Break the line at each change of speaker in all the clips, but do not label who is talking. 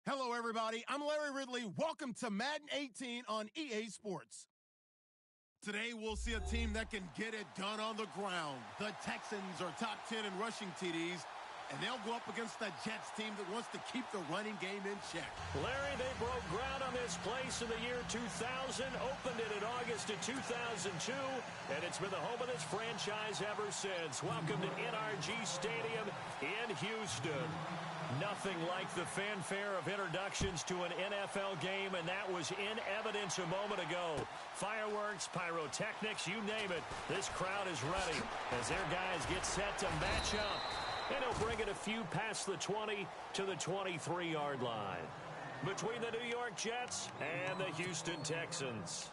Hello, everybody. I'm Larry Ridley. Welcome to Madden 18 on EA Sports. Today, we'll see a team that can get it done on the ground. The Texans are top 10 in rushing TDs, and they'll go up against the Jets team that wants to keep the running game in check.
Larry, they broke ground on this place in the year 2000, opened it in August of 2002, and it's been the home of this franchise ever since. Welcome to NRG Stadium in Houston. Nothing like the fanfare of introductions to an NFL game, and that was in evidence a moment ago. Fireworks, pyrotechnics, you name it. This crowd is ready as their guys get set to match up. And he'll bring it a few past the 20 to the 23-yard line. Between the New York Jets and the Houston Texans.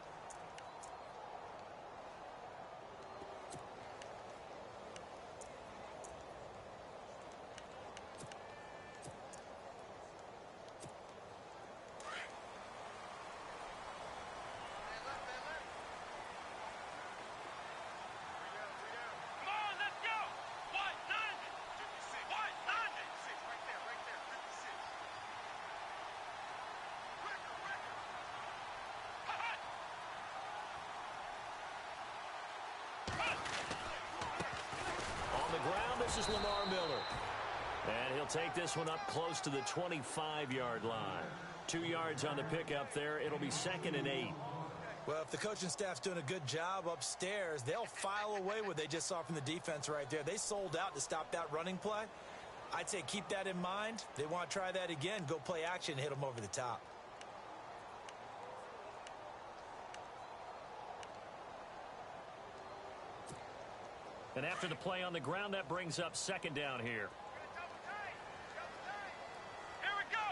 This is Lamar Miller. And he'll take this one up close to the 25-yard line. 2 yards on the pickup there. It'll be 2nd and 8.
Well, if the coaching staff's doing a good job upstairs, they'll file away what they just saw from the defense right there. They sold out to stop that running play. I'd say keep that in mind. They want to try that again. Go play action, hit them over the top.
And after the play on the ground, that brings up 2nd down here.
Here we go.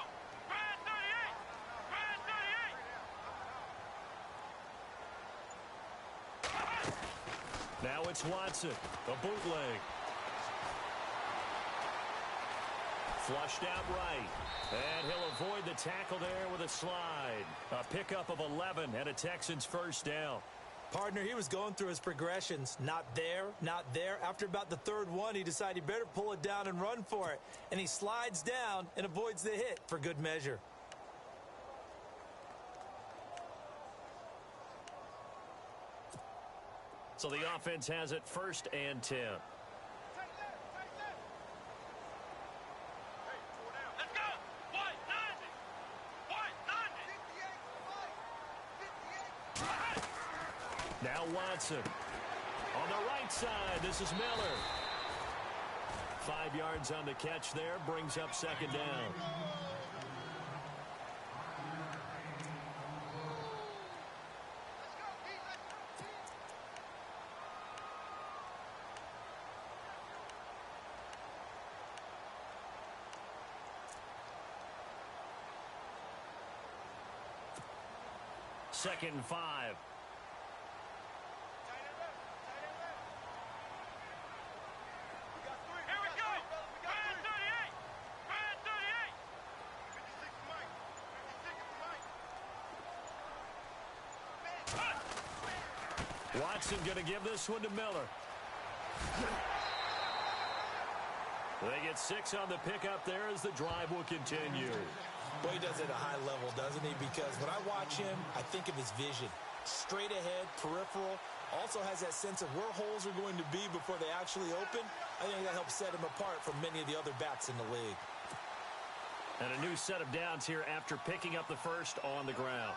Brand 38. Brand 38.
Now it's Watson. A bootleg. Flushed out right. And he'll avoid the tackle there with a slide. A pickup of 11 and a Texans first down.
Partner, he was going through his progressions. Not there, not there. After about the 3rd one, he decided he better pull it down and run for it. And he slides down and avoids the hit for good measure.
So the offense has it 1st and 10. Now Watson. On the right side, this is Miller. 5 yards on the catch there, brings up 2nd down. Second and 5. Watson going to give this one to Miller. They get 6 on the pickup there as the drive will continue.
Well, he does it at a high level, doesn't he? Because when I watch him, I think of his vision. Straight ahead, peripheral. Also has that sense of where holes are going to be before they actually open. I think that helps set him apart from many of the other backs in the league.
And a new set of downs here after picking up the first on the ground.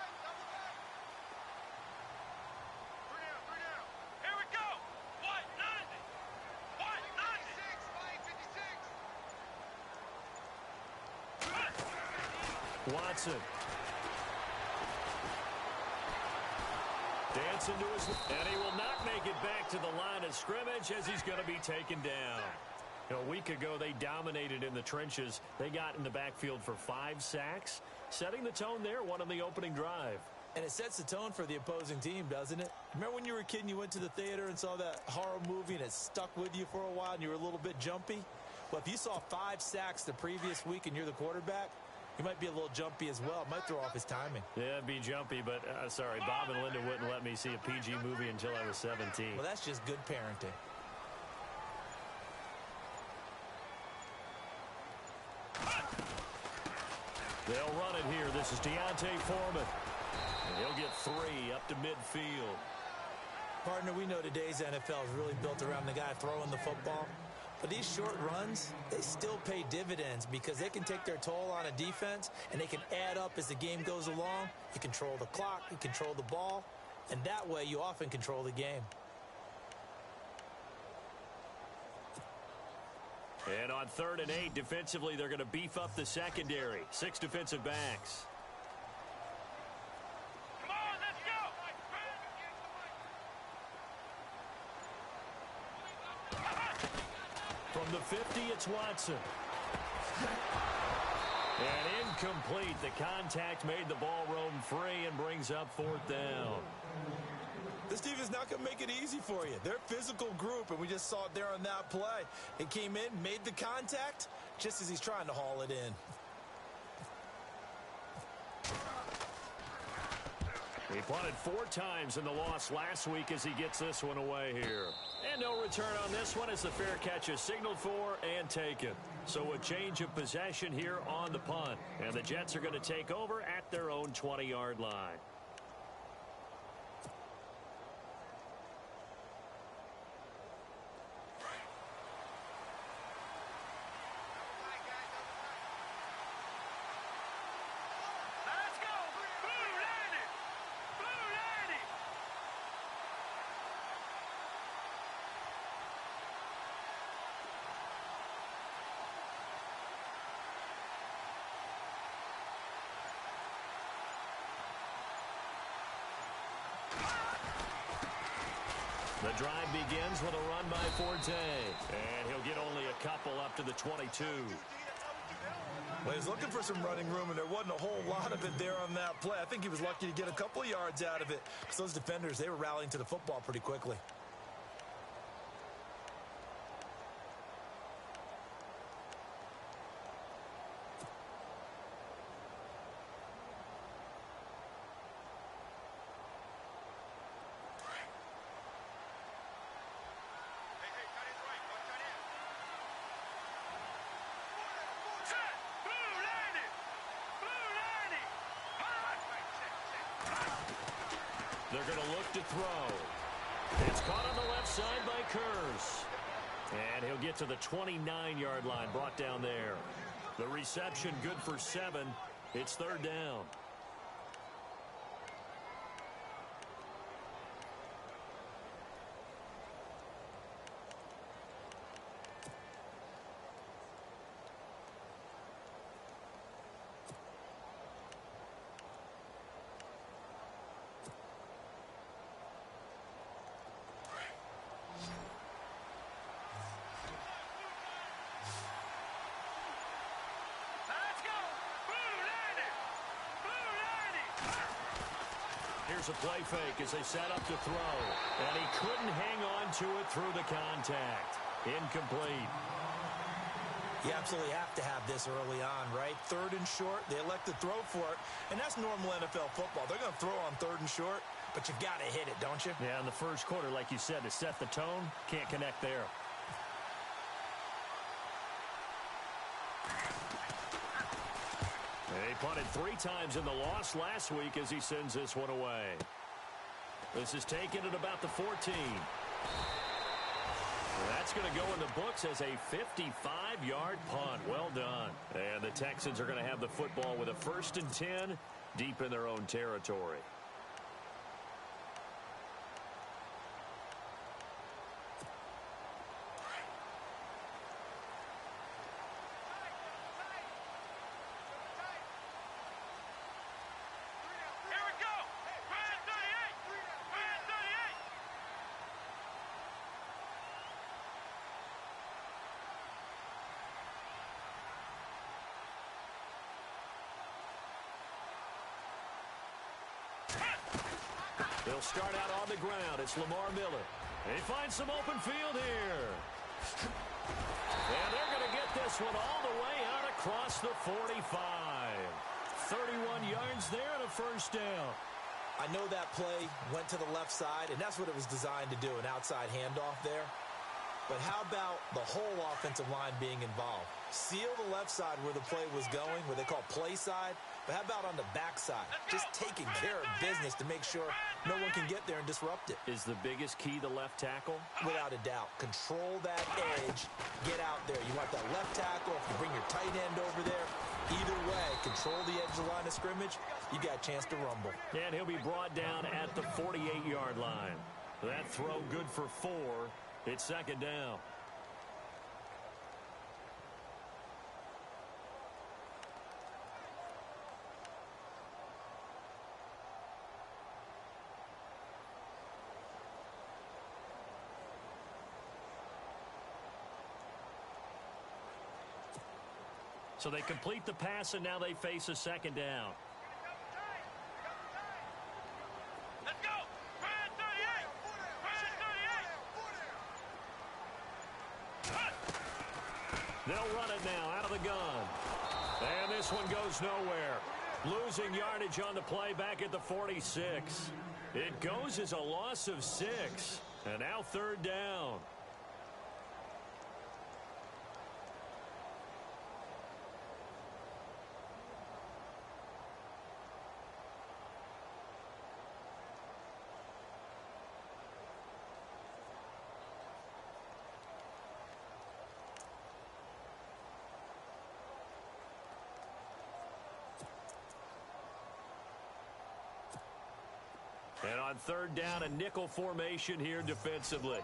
Watson. Dancing to his... And he will not make it back to the line of scrimmage as he's going to be taken down. A week ago, they dominated in the trenches. They got in the backfield for 5 sacks, setting the tone there, one on the opening drive.
And it sets the tone for the opposing team, doesn't it? Remember when you were a kid and you went to the theater and saw that horror movie and it stuck with you for a while and you were a little bit jumpy? Well, if you saw 5 sacks the previous week and you're the quarterback, he might be a little jumpy as well. Might throw off his timing.
Yeah, it'd be jumpy, but sorry, Bob and Linda wouldn't let me see a PG movie until I was 17.
Well, that's just good parenting.
They'll run it here. This is Deontay Foreman. And he'll get 3 up to midfield.
Partner, we know today's NFL is really built around the guy throwing the football. But these short runs, they still pay dividends because they can take their toll on a defense, and they can add up as the game goes along. You control the clock, you control the ball, and that way you often control the game.
And on 3rd and 8, defensively, they're going to beef up the secondary. 6 defensive backs.
Come on, let's go!
From the 50, it's Watson. And incomplete. The contact made the ball roam free and brings up 4th down.
This team is not going to make it easy for you. They're a physical group, and we just saw it there on that play. It came in, made the contact, just as he's trying to haul it in.
He punted 4 times in the loss last week as he gets this one away here. And no return on this one as the fair catch is signaled for and taken. So a change of possession here on the punt. And the Jets are going to take over at their own 20-yard line. The drive begins with a run by Forte. And he'll get only a couple up to the 22.
Well, he was looking for some running room, and there wasn't a whole lot of it there on that play. I think he was lucky to get a couple of yards out of it because those defenders, they were rallying to the football pretty quickly.
They're going to look to throw. It's caught on the left side by Kurz. And he'll get to the 29-yard line, brought down there. The reception good for 7. It's 3rd down. Here's a play fake as they set up to throw. And he couldn't hang on to it through the contact. Incomplete.
You absolutely have to have this early on, right? 3rd and short, they elect to throw for it. And that's normal NFL football. They're going to throw on 3rd and short, but you've got to hit it, don't you?
Yeah, in the first quarter, like you said, to set the tone, can't connect there. He punted 3 times in the loss last week as he sends this one away. This is taken at about the 14. That's going to go in the books as a 55-yard punt. Well done. And the Texans are going to have the football with a 1st and 10 deep in their own territory. They'll start out on the ground. It's Lamar Miller. He finds some open field here. And they're going to get this one all the way out across the 45. 31 yards there and a 1st down.
I know that play went to the left side, and that's what it was designed to do, an outside handoff there. But how about the whole offensive line being involved? Seal the left side where the play was going, where they call play side. But how about on the back side? Just taking care of business to make sure no one can get there and disrupt it.
Is the biggest key the left tackle?
Without a doubt. Control that edge. Get out there. You want that left tackle. If you bring your tight end over there, either way, control the edge of the line of scrimmage, you got a chance to rumble.
And he'll be brought down at the 48-yard line. That throw good for 4. It's second down. So they complete the pass, and now they face a second down.
Let's go! Brand 38! Brand 38!
They'll run it now out of the gun. And this one goes nowhere. Losing yardage on the play back at the 46. It goes as a loss of 6. And now third down. And on third down, a nickel formation here defensively.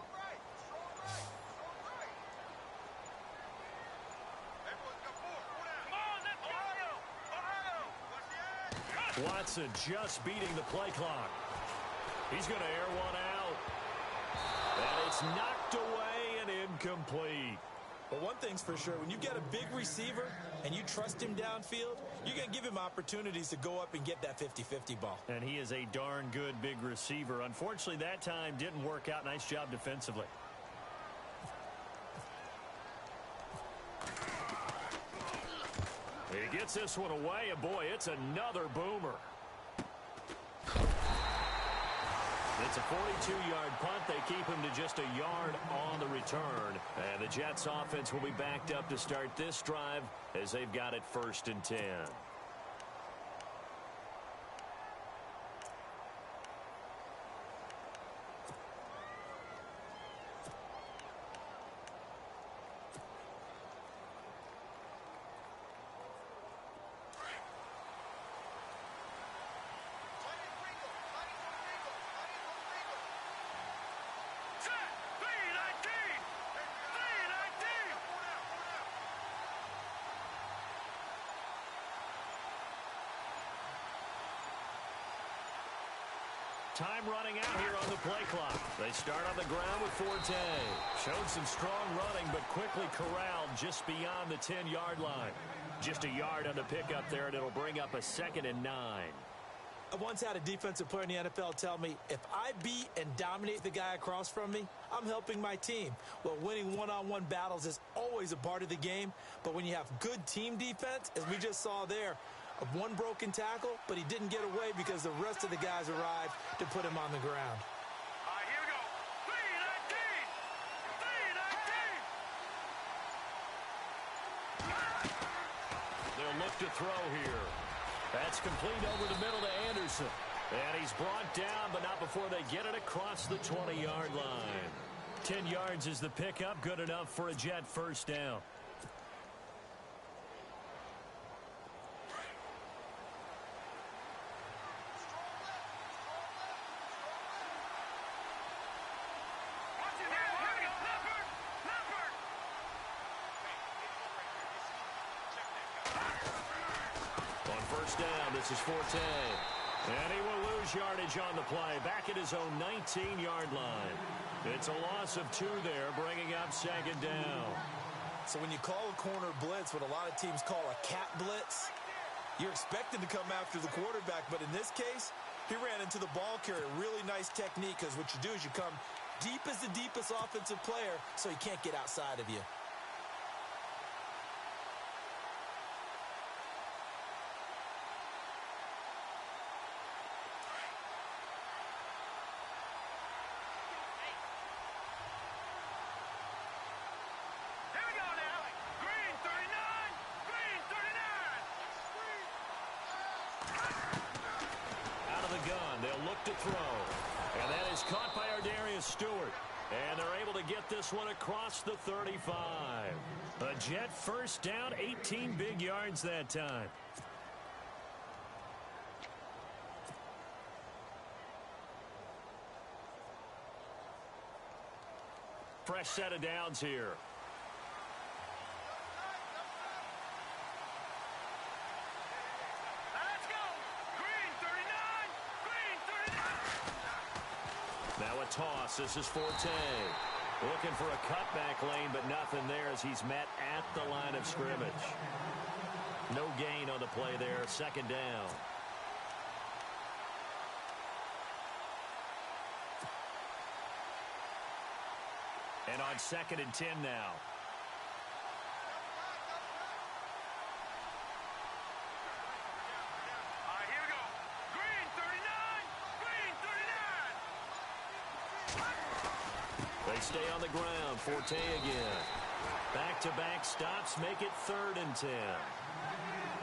Watson just beating the play clock. He's going to air one out. And it's knocked away and incomplete.
But one thing's for sure, when you've got a big receiver and you trust him downfield, you're going to give him opportunities to go up and get that 50-50 ball.
And he is a darn good big receiver. Unfortunately, that time didn't work out. Nice job defensively. He gets this one away, and boy, it's another boomer. It's a 42-yard punt. They keep him to just a yard on the return. And the Jets offense will be backed up to start this drive as they've got it 1st and 10. Time running out here on the play clock. They start on the ground with Forte. Showed some strong running, but quickly corralled just beyond the 10-yard line. Just a yard on the pickup there, and it'll bring up a 2nd and 9.
I once had a defensive player in the NFL tell me, if I beat and dominate the guy across from me, I'm helping my team. Well, winning one-on-one battles is always a part of the game, but when you have good team defense, as we just saw there, of one broken tackle, but he didn't get away because the rest of the guys arrived to put him on the ground.
All right, here we go. 3-19! 3-19!
They'll look to throw here. That's complete over the middle to Anderson. And he's brought down, but not before they get it across the 20-yard line. 10 yards is the pickup. Good enough for a Jet 1st down. This is Forte. And he will lose yardage on the play. Back at his own 19-yard line. It's a loss of 2 there, bringing up 2nd down.
So when you call a corner blitz, what a lot of teams call a cat blitz, you're expected to come after the quarterback. But in this case, he ran into the ball carrier. Really nice technique, because what you do is you come deep as the deepest offensive player so he can't get outside of you.
throw. And that is caught by Ardarius Stewart. And they're able to get this one across the 35. A Jet first down, 18 big yards that time. Fresh set of downs here.
Let's go. Green 39. Green 39.
Now a toss. This is Forte. Looking for a cutback lane, but nothing there as he's met at the line of scrimmage. No gain on the play there. Second down. And on 2nd and 10 now.
All right, here we go. Green 39. Green 39.
They stay on the ground. Forte again. Back-to-back stops make it 3rd and 10.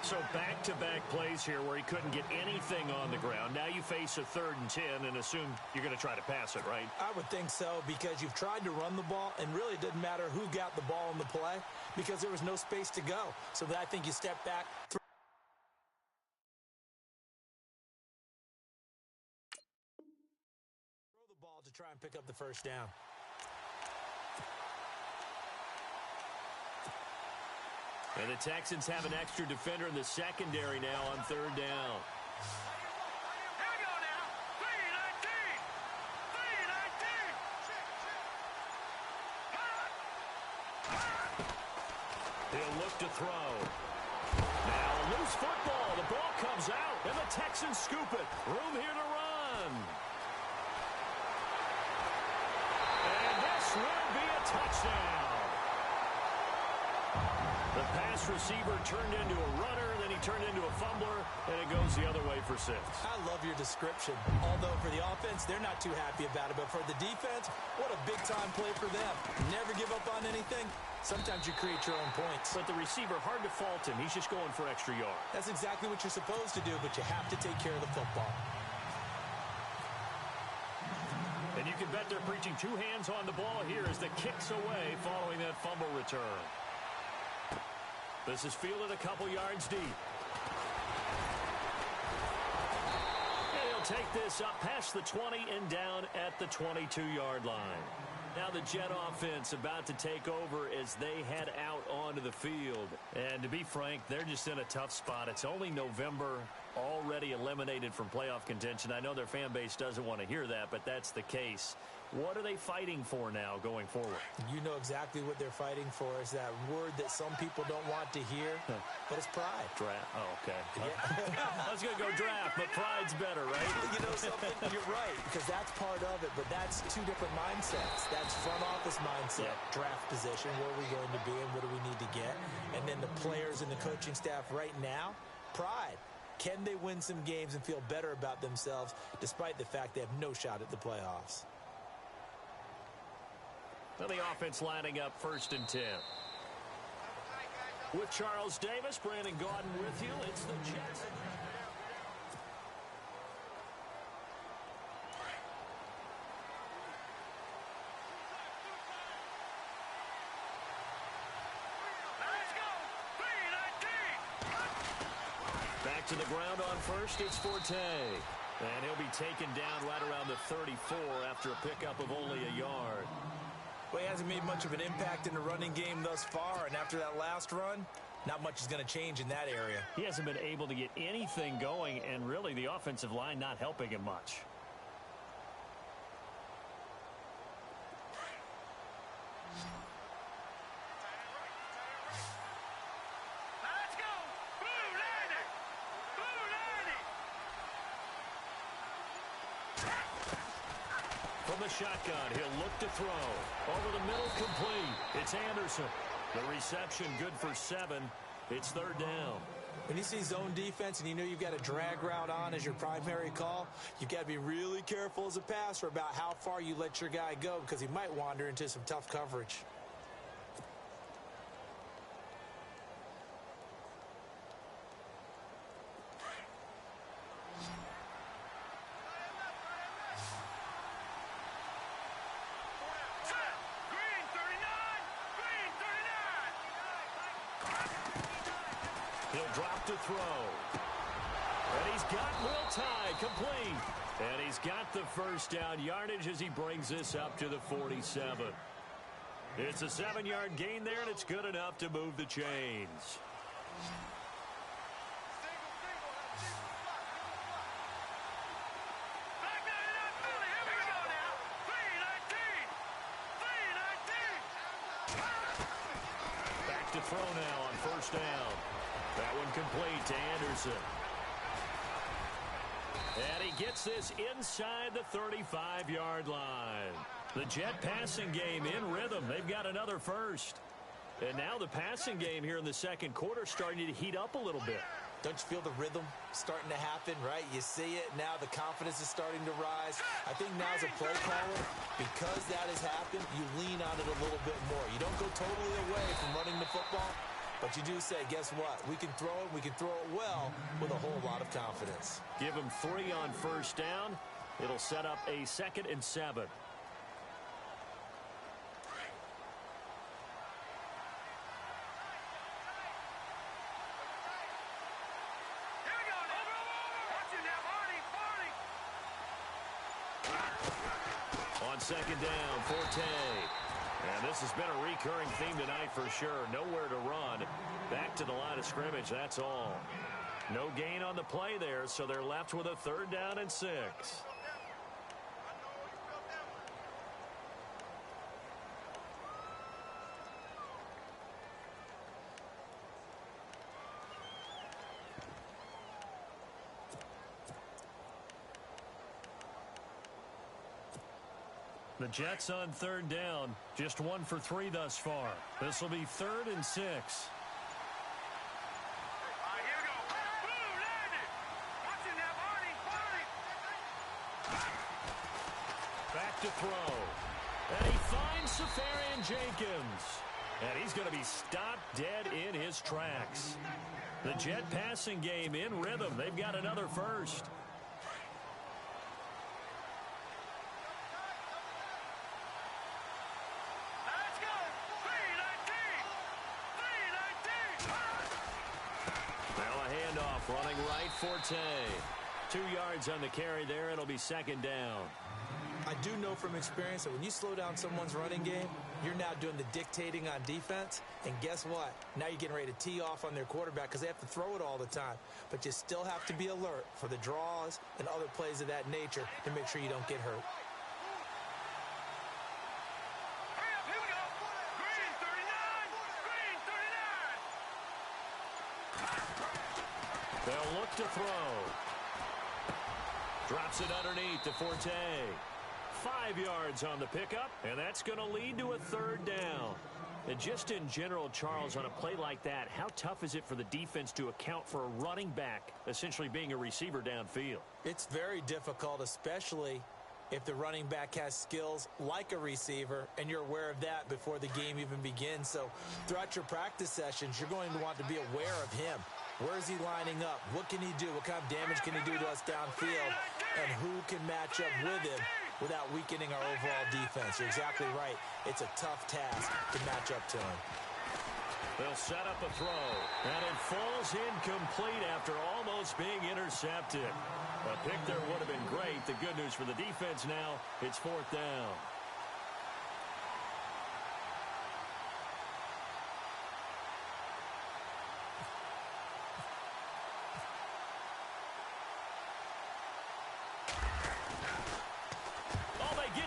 So back-to-back plays here where he couldn't get anything on the ground. Now you face a 3rd and 10 and assume you're going to try to pass it, right?
I would think so, because you've tried to run the ball, and really it didn't matter who got the ball in the play because there was no space to go. So I think you step back. Throw the ball to try and pick up the first down.
And the Texans have an extra defender in the secondary now on 3rd down.
Here we go now. 319. 319.
He'll look to throw. Now loose football. The ball comes out, and the Texans scoop it. Room here to run. And this will be a touchdown. The pass receiver turned into a runner, then he turned into a fumbler, and it goes the other way for 6.
I love your description. Although for the offense, they're not too happy about it. But for the defense, what a big-time play for them. Never give up on anything. Sometimes you create your own points.
But the receiver, hard to fault him. He's just going for extra yards.
That's exactly what you're supposed to do, but you have to take care of the football.
And you can bet they're preaching 2 hands on the ball here as the kick's away following that fumble return. This is fielded a couple yards deep. And he'll take this up past the 20 and down at the 22-yard line. Now the Jet offense about to take over as they head out onto the field. And to be frank, they're just in a tough spot. It's only November, already eliminated from playoff contention. I know their fan base doesn't want to hear that, but that's the case. What are they fighting for now going forward?
You know exactly what they're fighting for. Is that word that some people don't want to hear, but it's pride.
Draft. Oh, okay.
Yeah.
I was going to go draft, but pride's better, right?
You know something? You're right, because that's part of it, but that's 2 different mindsets. That's front office mindset, draft position, where are we going to be and what do we need to get? And then the players and the coaching staff right now, pride. Can they win some games and feel better about themselves despite the fact they have no shot at the playoffs?
Well, the offense lining up 1st and 10. With Charles Davis, Brandon Gaudin with you. It's the Jets.
Let's go. 319.
Back to the ground on 1st, it's Forte. And he'll be taken down right around the 34 after a pickup of only a yard.
Well, he hasn't made much of an impact in the running game thus far, and after that last run, not much is going to change in that area.
He hasn't been able to get anything going, and really the offensive line not helping him much.
Let's go. Blue 90. Blue 90.
From the shotgun, he'll look to throw. Over the middle, complete. It's Anderson. The reception good for 7. It's 3rd down.
When you see zone defense and you know you've got a drag route on as your primary call, you've got to be really careful as a passer about how far you let your guy go because he might wander into some tough coverage.
He'll drop to throw. And he's got Will Tye complete. And he's got the first down yardage as he brings this up to the 47. It's a 7-yard gain there, and it's good enough to move the chains. Back to throw now on first down. That one complete to Anderson. And he gets this inside the 35-yard line. The Jet passing game in rhythm. They've got another first. And now the passing game here in the second quarter starting to heat up a little bit.
Don't you feel the rhythm starting to happen, right? You see it now. The confidence is starting to rise. I think now as a play caller, because that has happened, you lean on it a little bit more. You don't go totally away from running the football, but you do say, guess what? We can throw it. We can throw it well with a whole lot of confidence.
Give him 3 on first down. It'll set up a 2nd and 7. On second down, Forte. And this has been a recurring theme tonight for sure. Nowhere to run. Back to the line of scrimmage, that's all. No gain on the play there, so they're left with a 3rd down and 6. The Jets on 3rd down, just 1 for 3 thus far. This will be 3rd and 6. Back to throw. And he finds Safarian Jenkins. And he's going to be stopped dead in his tracks. The Jet passing game in rhythm. They've got another first. Running right, Forte. 2 yards on the carry there. It'll be 2nd down.
I do know from experience that when you slow down someone's running game, you're now doing the dictating on defense. And guess what? Now you're getting ready to tee off on their quarterback because they have to throw it all the time. But you still have to be alert for the draws and other plays of that nature to make sure you don't get hurt.
They'll look to throw. Drops it underneath to Forte. 5 yards on the pickup, and that's going to lead to a 3rd down. And just in general, Charles, on a play like that, how tough is it for the defense to account for a running back essentially being a receiver downfield?
It's very difficult, especially if the running back has skills like a receiver, and you're aware of that before the game even begins. So throughout your practice sessions, you're going to want to be aware of him. Where is he lining up? What can he do? What kind of damage can he do to us downfield? And who can match up with him without weakening our overall defense? You're exactly right. It's a tough task to match up to him.
They'll set up a throw, and it falls incomplete after almost being intercepted. A pick there would have been great. The good news for the defense now, it's 4th down.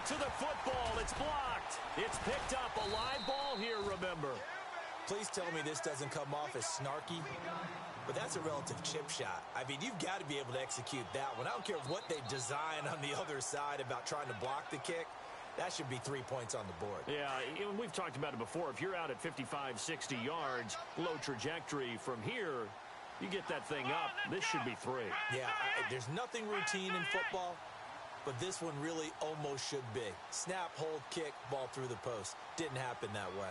To the football. It's blocked. It's picked up. A live ball here, remember.
Please tell me this doesn't come off as snarky, but that's a relative chip shot. I mean, you've got to be able to execute that one. I don't care what they design on the other side about trying to block the kick. That should be 3 points on the board.
Yeah, we've talked about it before. If you're out at 55, 60 yards, low trajectory from here, you get that thing up. This should be 3.
Yeah, there's nothing routine in football, but this one really almost should be. Snap, hold, kick, ball through the post. Didn't happen that way.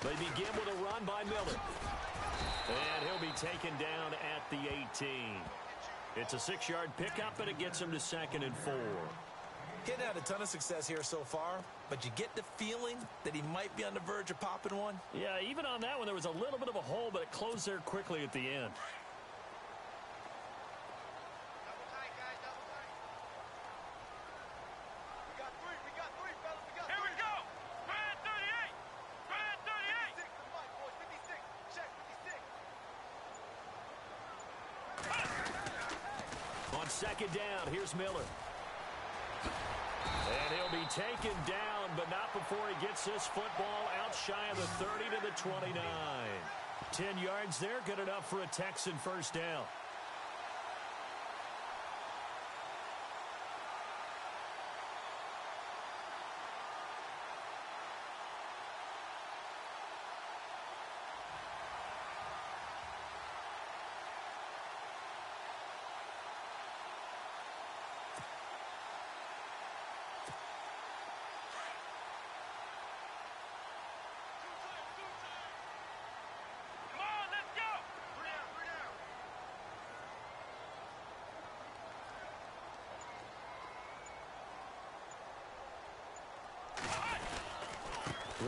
They begin with a run by Miller. And he'll be taken down at the 18. It's a 6-yard pickup, and it gets him to 2nd and 4.
He hasn't had a ton of success here so far, but you get the feeling that he might be on the verge of popping one.
Yeah, even on that one, there was a little bit of a hole, but it closed there quickly at the end. Second down, here's Miller. And he'll be taken down, but not before he gets this football out shy of the 30 to the 29. 10 yards there, good enough for a Texan first down.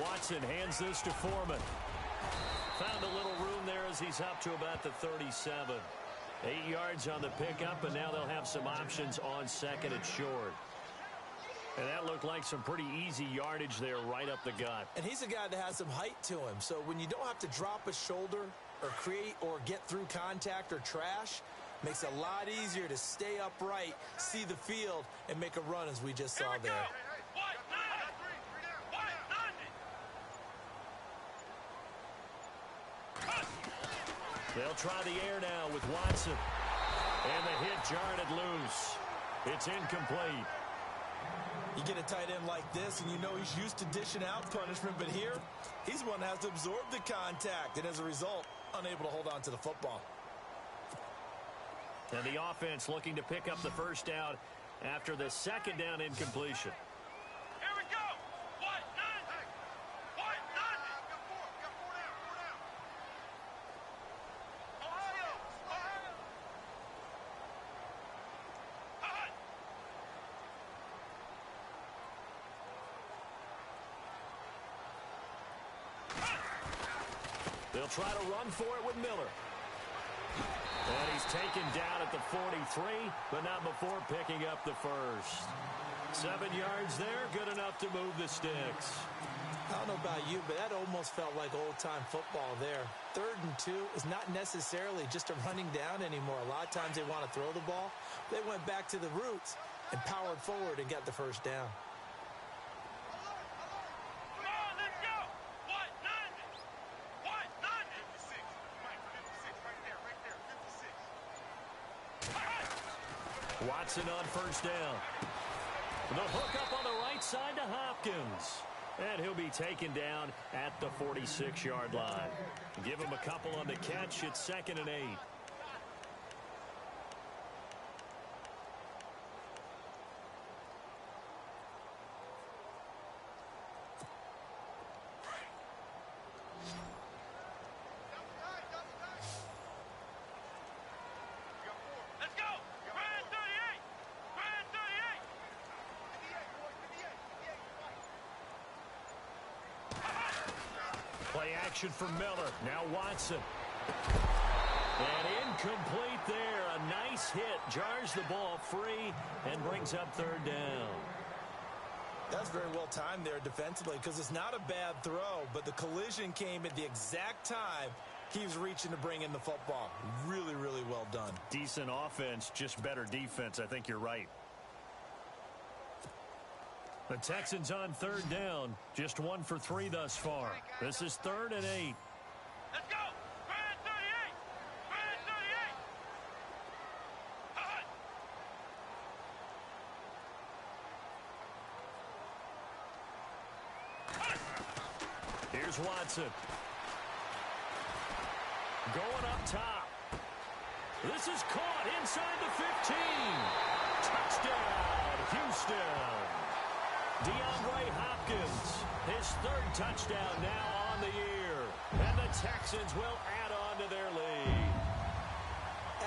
Watson hands this to Foreman. Found a little room there as he's up to about the 37. 8 yards on the pickup, and now they'll have some options on second and short. And that looked like some pretty easy yardage there right up the gut.
And he's a guy that has some height to him, so when you don't have to drop a shoulder or create or get through contact or trash, makes it a lot easier to stay upright, see the field, and make a run as we just saw there.
They'll try the air now with Watson. And the hit jarred it loose. It's incomplete.
You get a tight end like this, and you know he's used to dishing out punishment, but here, he's the one that has to absorb the contact, and as a result, unable to hold on to the football.
And the offense looking to pick up the first down after the second down incompletion. They'll try to run for it with Miller. And he's taken down at the 43, but not before picking up the first. 7 yards there, good enough to move the sticks.
I don't know about you, but that almost felt like old-time football there. 3rd and 2 is not necessarily just a running down anymore. A lot of times they want to throw the ball. They went back to the roots and powered forward and got the first down.
Watson on first down. The hook up on the right side to Hopkins. And he'll be taken down at the 46-yard line. Give him a couple on the catch. It's 2nd and 8. Play action from Miller. Now Watson. And incomplete there. A nice hit. Jars the ball free and brings up 3rd down.
That's very well timed there defensively because it's not a bad throw, but the collision came at the exact time he was reaching to bring in the football. Really, really well done.
Decent offense, just better defense. I think you're right. The Texans on 3rd down. Just 1 for 3 thus far. This is 3rd and 8.
Let's go! Brand 38! Brand 38! Here's Watson. Going up top. This is caught inside the 15. Touchdown, Houston. DeAndre Hopkins, his 3rd touchdown now on the year. And the Texans will add on to their lead.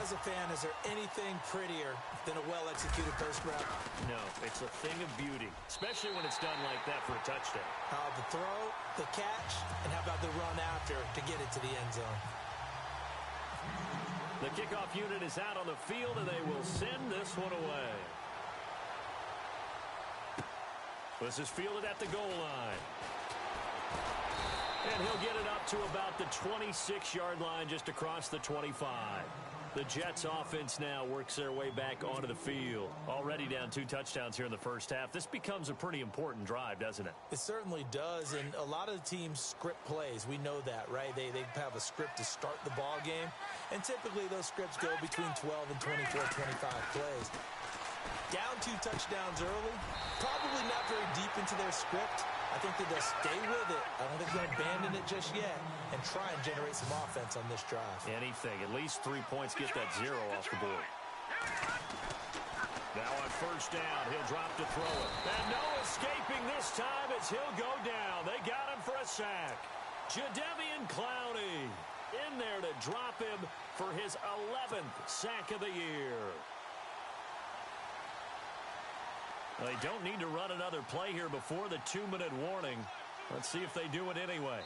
As As a fan, is there anything prettier than a well-executed post route?
No, it's a thing of beauty, especially when it's done like that for a touchdown.
How about the throw, the catch, and how about the run after to get it to the end zone?
The kickoff unit is out on the field, and they will send this one away. This is fielded at the goal line. And he'll get it up to about the 26-yard line, just across the 25. The Jets offense now works their way back onto the field. Already down 2 touchdowns here in the first half. This becomes a pretty important drive, doesn't it?
It certainly does, and a lot of the teams script plays. We know that, right? They have a script to start the ball game, and typically those scripts go between 12 and 24, 25 plays. Down 2 touchdowns early, probably not very deep into their script. I think that they'll stay with it. I don't think they'll abandon it just yet and try and generate some offense on this drive.
Anything. At least 3 points. Get that 0 off the board. Now on first down, he'll drop to throw it. And no escaping this time as he'll go down. They got him for a sack. Jadeveon Clowney in there to drop him for his 11th sack of the year. They don't need to run another play here before the 2-minute warning. Let's see if they do it anyway.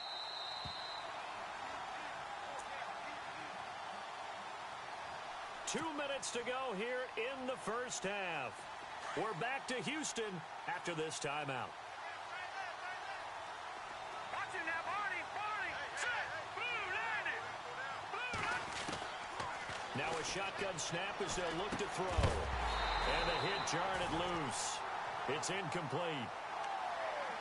Two minutes to go here in the first half. We're back to Houston after this timeout. Now a shotgun snap as they'll look to throw. And the hit jarred it loose. It's incomplete.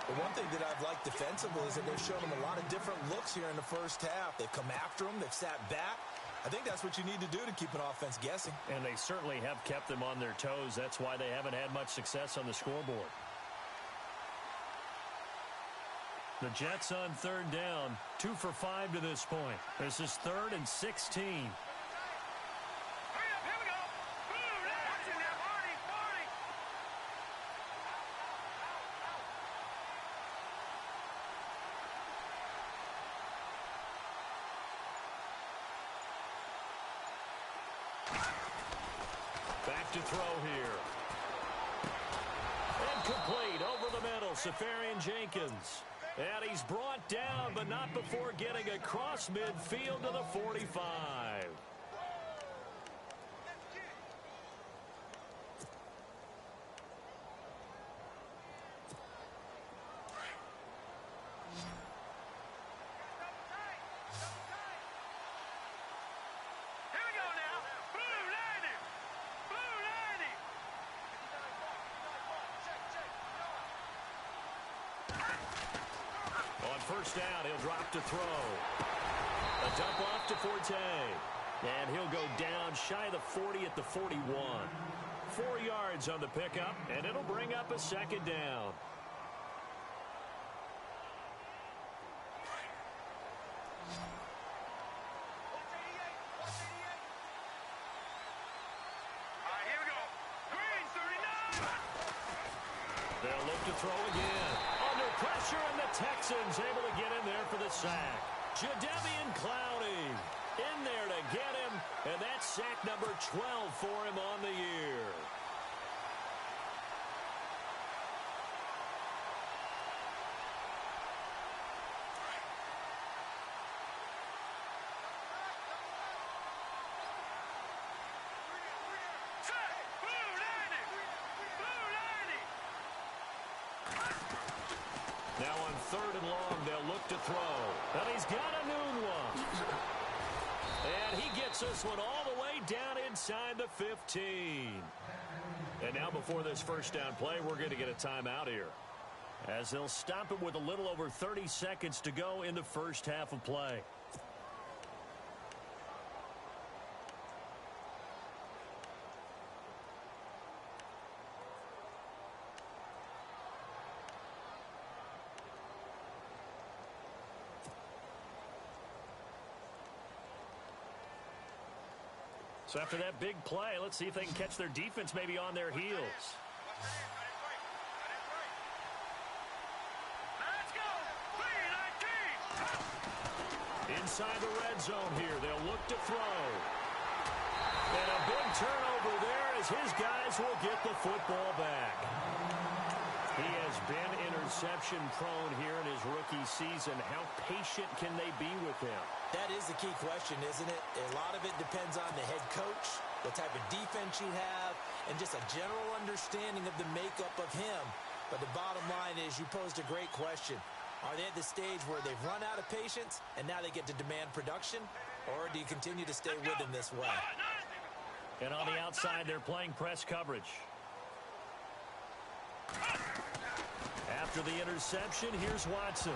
The one thing that I've liked defensively is that they've shown them a lot of different looks here in the first half. They've come after them. They've sat back. I think that's what you need to do to keep an offense guessing.
And they certainly have kept them on their toes. That's why they haven't had much success on the scoreboard. The Jets on third down, 2 for 5 to this point. This is 3rd and 16. Back to throw here. Incomplete over the middle. Safarian Jenkins. And he's brought down, but not before getting across midfield to the 45. First down, he'll drop to throw. A dump off to Forte. And he'll go down shy of the 40 at the 41. 4 yards on the pickup, and it'll bring up a second down. They'll look to throw again. Under pressure, and the Texans able to get in there for the sack. Jadeveon Clowney in there to get him, and that's sack number 12 for him on the year. Now on 3rd and long, they'll look to throw. And he's got a new one. And he gets this one all the way down inside the 15. And now before this first down play, we're going to get a timeout here, as they'll stop him with a little over 30 seconds to go in the first half of play. So after that big play, let's see if they can catch their defense maybe on their heels.
Let's go! 3-19!
Inside the red zone here, they'll look to throw. And a big turnover there as his guys will get the football back. He has been interception prone here in his rookie season. How patient can they be with him?
That is the key question, isn't it? A lot of it depends on the head coach, what type of defense you have, and just a general understanding of the makeup of him. But the bottom line is you posed a great question. Are they at the stage where they've run out of patience and now they get to demand production? Or do you continue to stay with him this way?
And on the outside, they're playing press coverage. After the interception, here's Watson.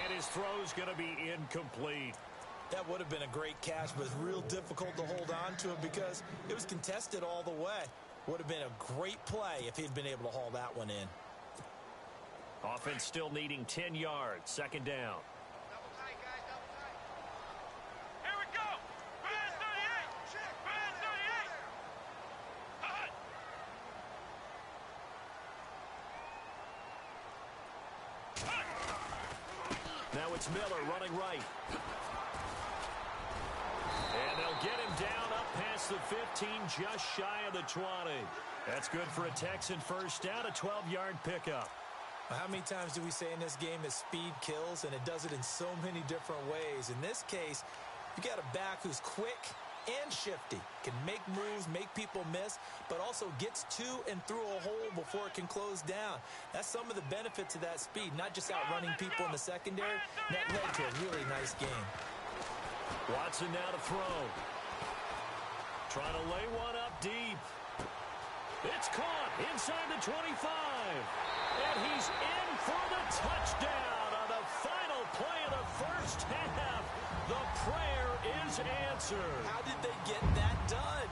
And his throw's going to be incomplete.
That would have been a great catch, but it's real difficult to hold on to him because it was contested all the way. Would have been a great play if he'd been able to haul that one in.
Offense still needing 10 yards. Second down. Now it's Miller running right. And they'll get him down up past the 15, just shy of the 20. That's good for a Texan first down, a 12-yard pickup.
How many times do we say in this game that speed kills, and it does it in so many different ways? In this case, you got a back who's quick and shifty, can make moves, make people miss, but also gets to and through a hole before it can close down. That's some of the benefits of that speed, not just outrunning people in the secondary. That led to a really nice game.
Watson now to throw. Trying to lay one up deep. It's caught inside the 25. And he's in for the touchdown on the final play of the first half. The prayer is answered.
How did they get that done?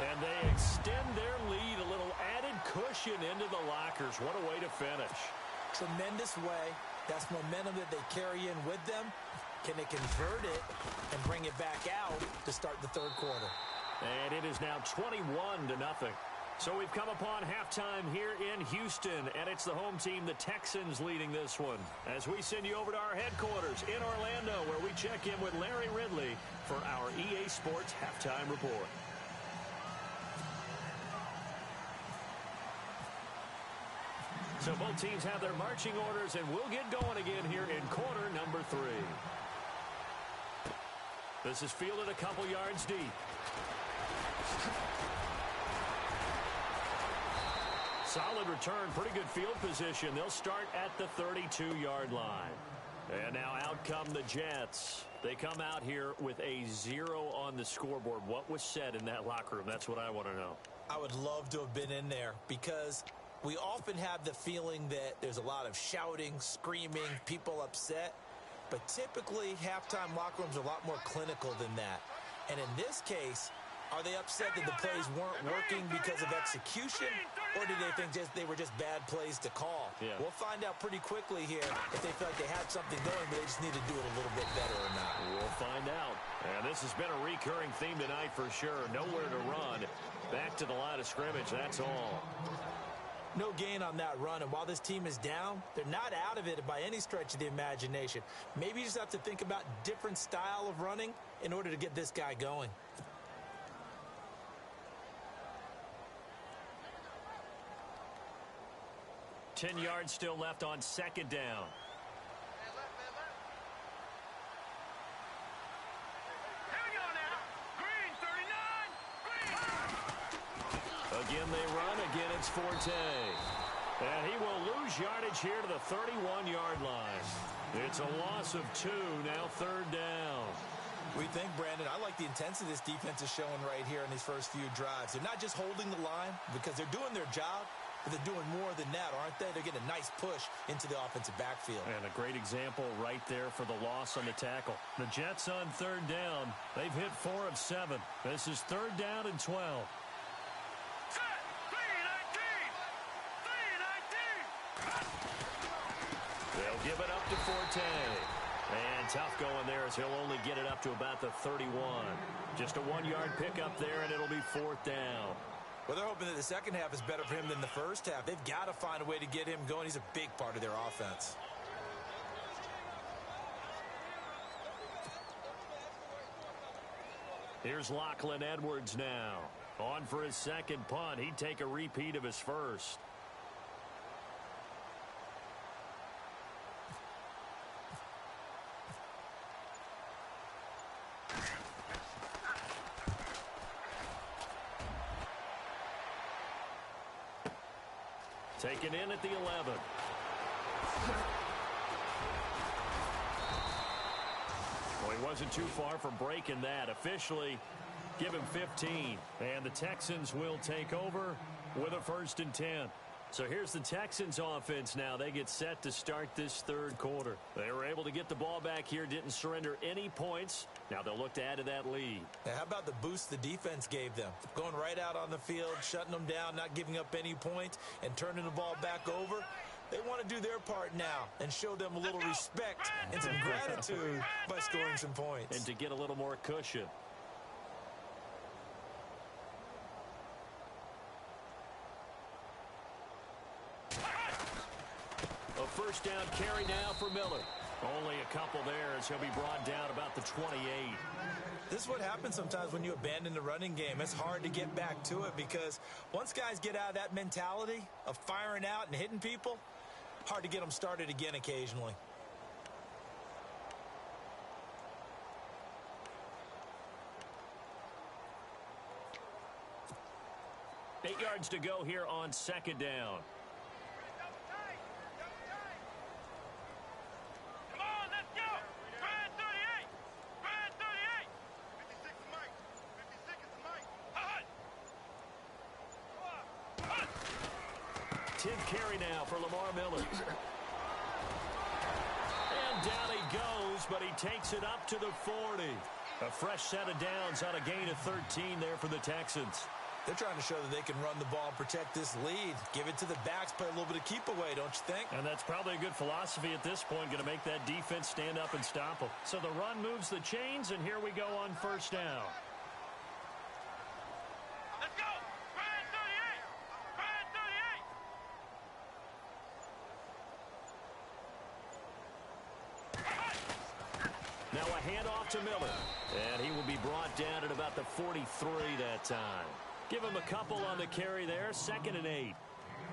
And they extend their lead, a little added cushion into the lockers. What a way to finish.
Tremendous way. That's momentum that they carry in with them. Can they convert it and bring it back out to start the third quarter?
And it is now 21-0. So we've come upon halftime here in Houston, and it's the home team, the Texans, leading this one. As we send you over to our headquarters in Orlando, where we check in with Larry Ridley for our EA Sports Halftime Report. So both teams have their marching orders, and we'll get going again here in quarter number 3. This is fielded a couple yards deep. Solid return, pretty good field position. They'll start at the 32-yard line. And now out come the Jets. They come out here with a 0 on the scoreboard. What was said in that locker room? That's what I want to know.
I would love to have been in there because we often have the feeling that there's a lot of shouting, screaming, people upset. But typically, halftime locker rooms are a lot more clinical than that. And in this case, are they upset that the plays weren't working because of execution, or do they think they were just bad plays to call?
Yeah.
We'll find out pretty quickly here if they feel like they had something going, but they just need to do it a little bit better or not.
We'll find out. And this has been a recurring theme tonight for sure. Nowhere to run. Back to the line of scrimmage, that's all.
No gain on that run, and while this team is down, they're not out of it by any stretch of the imagination. Maybe you just have to think about different style of running in order to get this guy going.
Ten yards still left on second down. Again they run, again it's Forte. And he will lose yardage here to the 31-yard line. It's a loss of 2, now third down.
We think, Brandon, I like the intensity this defense is showing right here in these first few drives. They're not just holding the line because they're doing their job, but they're doing more than that, aren't they? They're getting a nice push into the offensive backfield.
And a great example right there for the loss on the tackle. The Jets on third down. They've hit 4 of 7. This is third down and 12. They'll give it up to Forte. And tough going there as he'll only get it up to about the 31. Just a 1-yard pickup there, and it'll be fourth down.
Well, they're hoping that the second half is better for him than the first half. They've got to find a way to get him going. He's a big part of their offense.
Here's Lachlan Edwards now. On for his second punt. He'd take a repeat of his first. Taken in at the 11. Well, he wasn't too far from breaking that. Officially, give him 15. And the Texans will take over with a 1st and 10. So here's the Texans offense now. They get set to start this third quarter. They were able to get the ball back here, didn't surrender any points. Now they'll look to add to that lead.
Now, how about the boost the defense gave them? Going right out on the field, shutting them down, not giving up any points, and turning the ball back over. They want to do their part now and show them a little respect and some gratitude by scoring some points.
And to get a little more cushion. A first down carry now for Miller. Only a couple there as he'll be brought down about the 28.
This is what happens sometimes when you abandon the running game. It's hard to get back to it because once guys get out of that mentality of firing out and hitting people, hard to get them started again occasionally.
Eight yards to go here on second down.
Come on, let's go! Brad 38! Brad 38! 56 is Mike. 56 is Mike. Hut! Hut!
10th carry now for Lamar Miller. And down he goes, but he takes it up to the 40. A fresh set of downs on a gain of 13 there for the Texans.
They're trying to show that they can run the ball and protect this lead. Give it to the backs, play a little bit of keep away, don't you think?
And that's probably a good philosophy at this point, going to make that defense stand up and stop them. So the run moves the chains, and here we go on first down.
Let's go! Brad 38! Brad 38!
Now a handoff to Miller. And he will be brought down at about the 43 that time. Give him a couple on the carry there. 2nd and 8.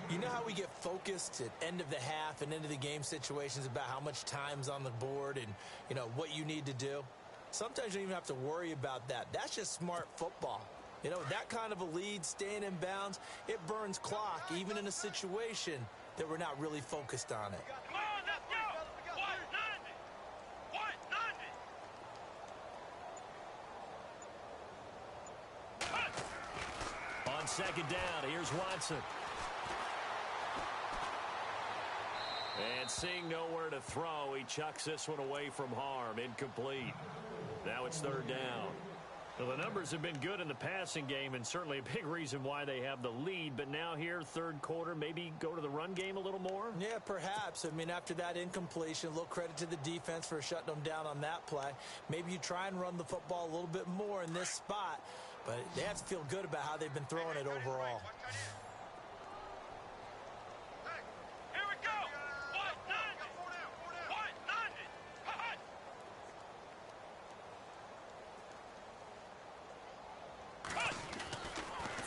You know how we get focused at end of the half and end of the game situations about how much time's on the board and, you know, what you need to do? Sometimes you don't even have to worry about that. That's just smart football. You know, that kind of a lead, staying in bounds, it burns clock, even in a situation that we're not really focused on it.
Come on, let's go! 190! 190!
On second down, here's Watson. And seeing nowhere to throw, he chucks this one away from harm. Incomplete. Now it's 3rd down. Well, the numbers have been good in the passing game, and certainly a big reason why they have the lead. But now here, third quarter, maybe go to the run game a little more?
Yeah, perhaps. I mean, after that incompletion, a little credit to the defense for shutting them down on that play. Maybe you try and run the football a little bit more in this spot. But they have to feel good about how they've been throwing it overall.
Here we go! 190! 190! Hut!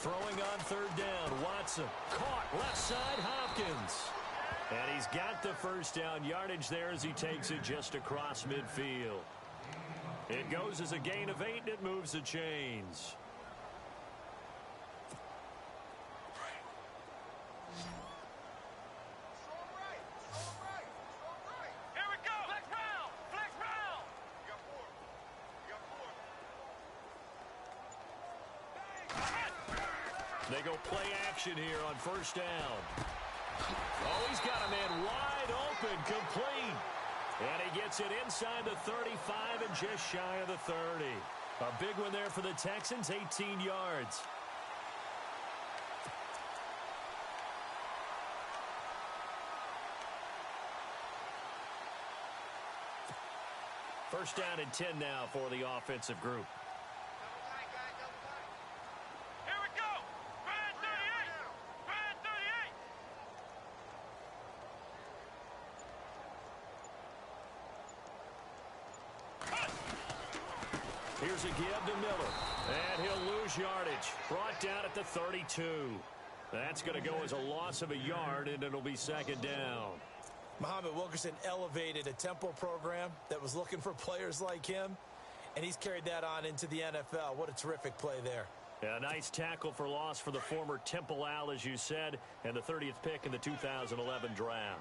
Throwing on 3rd down, Watson. Caught left side, Hopkins. And he's got the first down yardage there as he takes it just across midfield. It goes as a gain of 8, and it moves the chains.
Here we go! Flex round! Flex round! You got 4.
They go play action here on first down. Oh, he's got a man wide open, complete. And he gets it inside the 35 and just shy of the 30. A big one there for the Texans, 18 yards. First down and 10 now for the offensive group.
Here we go! Brad 38! Brad 38!
Here's a give to Miller. And he'll lose yardage. Brought down at the 32. That's going to go as a loss of a yard, and it'll be second down.
Muhammad Wilkerson elevated a tempo program that was looking for players like him, and he's carried that on into the NFL. What a terrific play there.
Yeah, a nice tackle for loss for the former Temple Owl, as you said, and the 30th pick in the 2011 draft.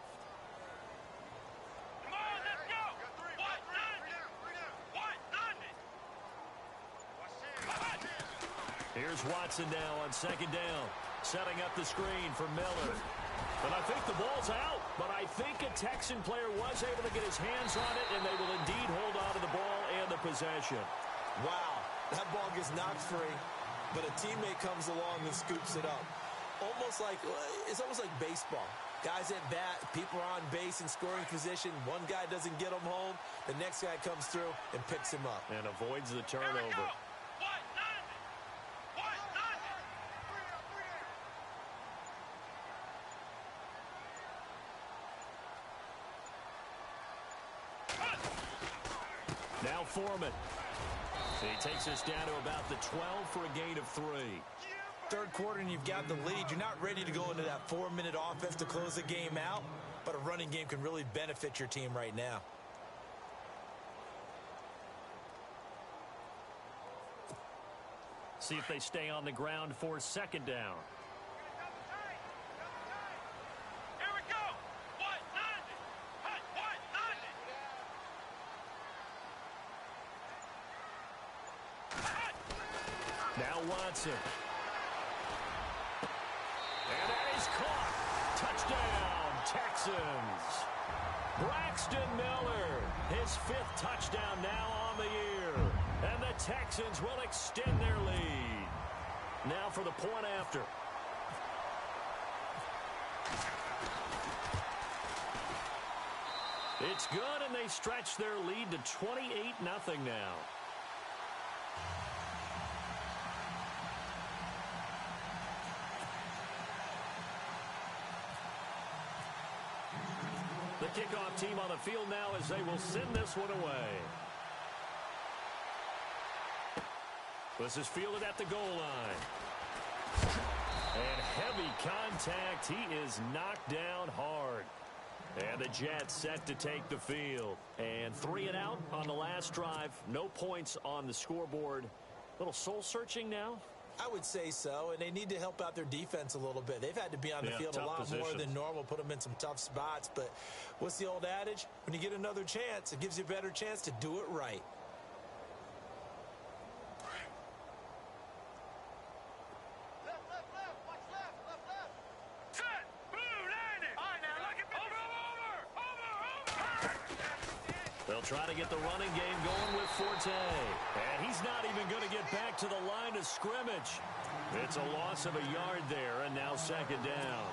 Come on, let's go.
Here's Watson now on second down, setting up the screen for Miller. And I think the ball's out, but I think a Texan player was able to get his hands on it, and they will indeed hold on to the ball and the possession.
Wow, that ball gets knocked free, but a teammate comes along and scoops it up. It's almost like baseball. Guys at bat, people are on base in scoring position. One guy doesn't get him home. The next guy comes through and picks him up.
And avoids the turnover. Now Foreman. He takes us down to about the 12 for a gain of 3.
Third quarter and you've got the lead. You're not ready to go into that 4-minute offense to close the game out, but a running game can really benefit your team right now.
See if they stay on the ground for second down. Now Watson. And that is caught. Touchdown, Texans. Braxton Miller, his 5th touchdown now on the year. And the Texans will extend their lead. Now for the point after. It's good, and they stretch their lead to 28-0 now. The kickoff team on the field now as they will send this one away. This is fielded at the goal line. And heavy contact. He is knocked down hard. And the Jets set to take the field. And 3 and out on the last drive. No points on the scoreboard. A little soul-searching now.
I would say so, and they need to help out their defense a little bit. They've had to be on the field a lot more than normal, put them in some tough spots. But what's the old adage? When you get another chance, it gives you a better chance to do it right.
They'll try to get the running game going with Forte. And he's not even going to get back to the line of scrimmage. It's a loss of a yard there, and now second down.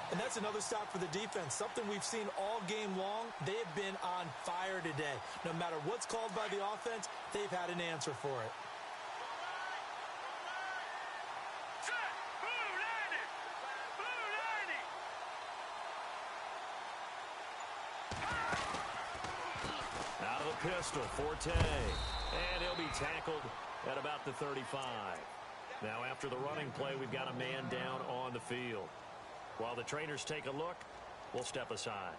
And that's another stop for the defense. Something we've seen all game long. They have been on fire today. No matter what's called by the offense, they've had an answer for it.
Out of the pistol, Forte. And he'll be tackled at about the 35. Now after the running play, we've got a man down on the field. While the trainers take a look, we'll step aside.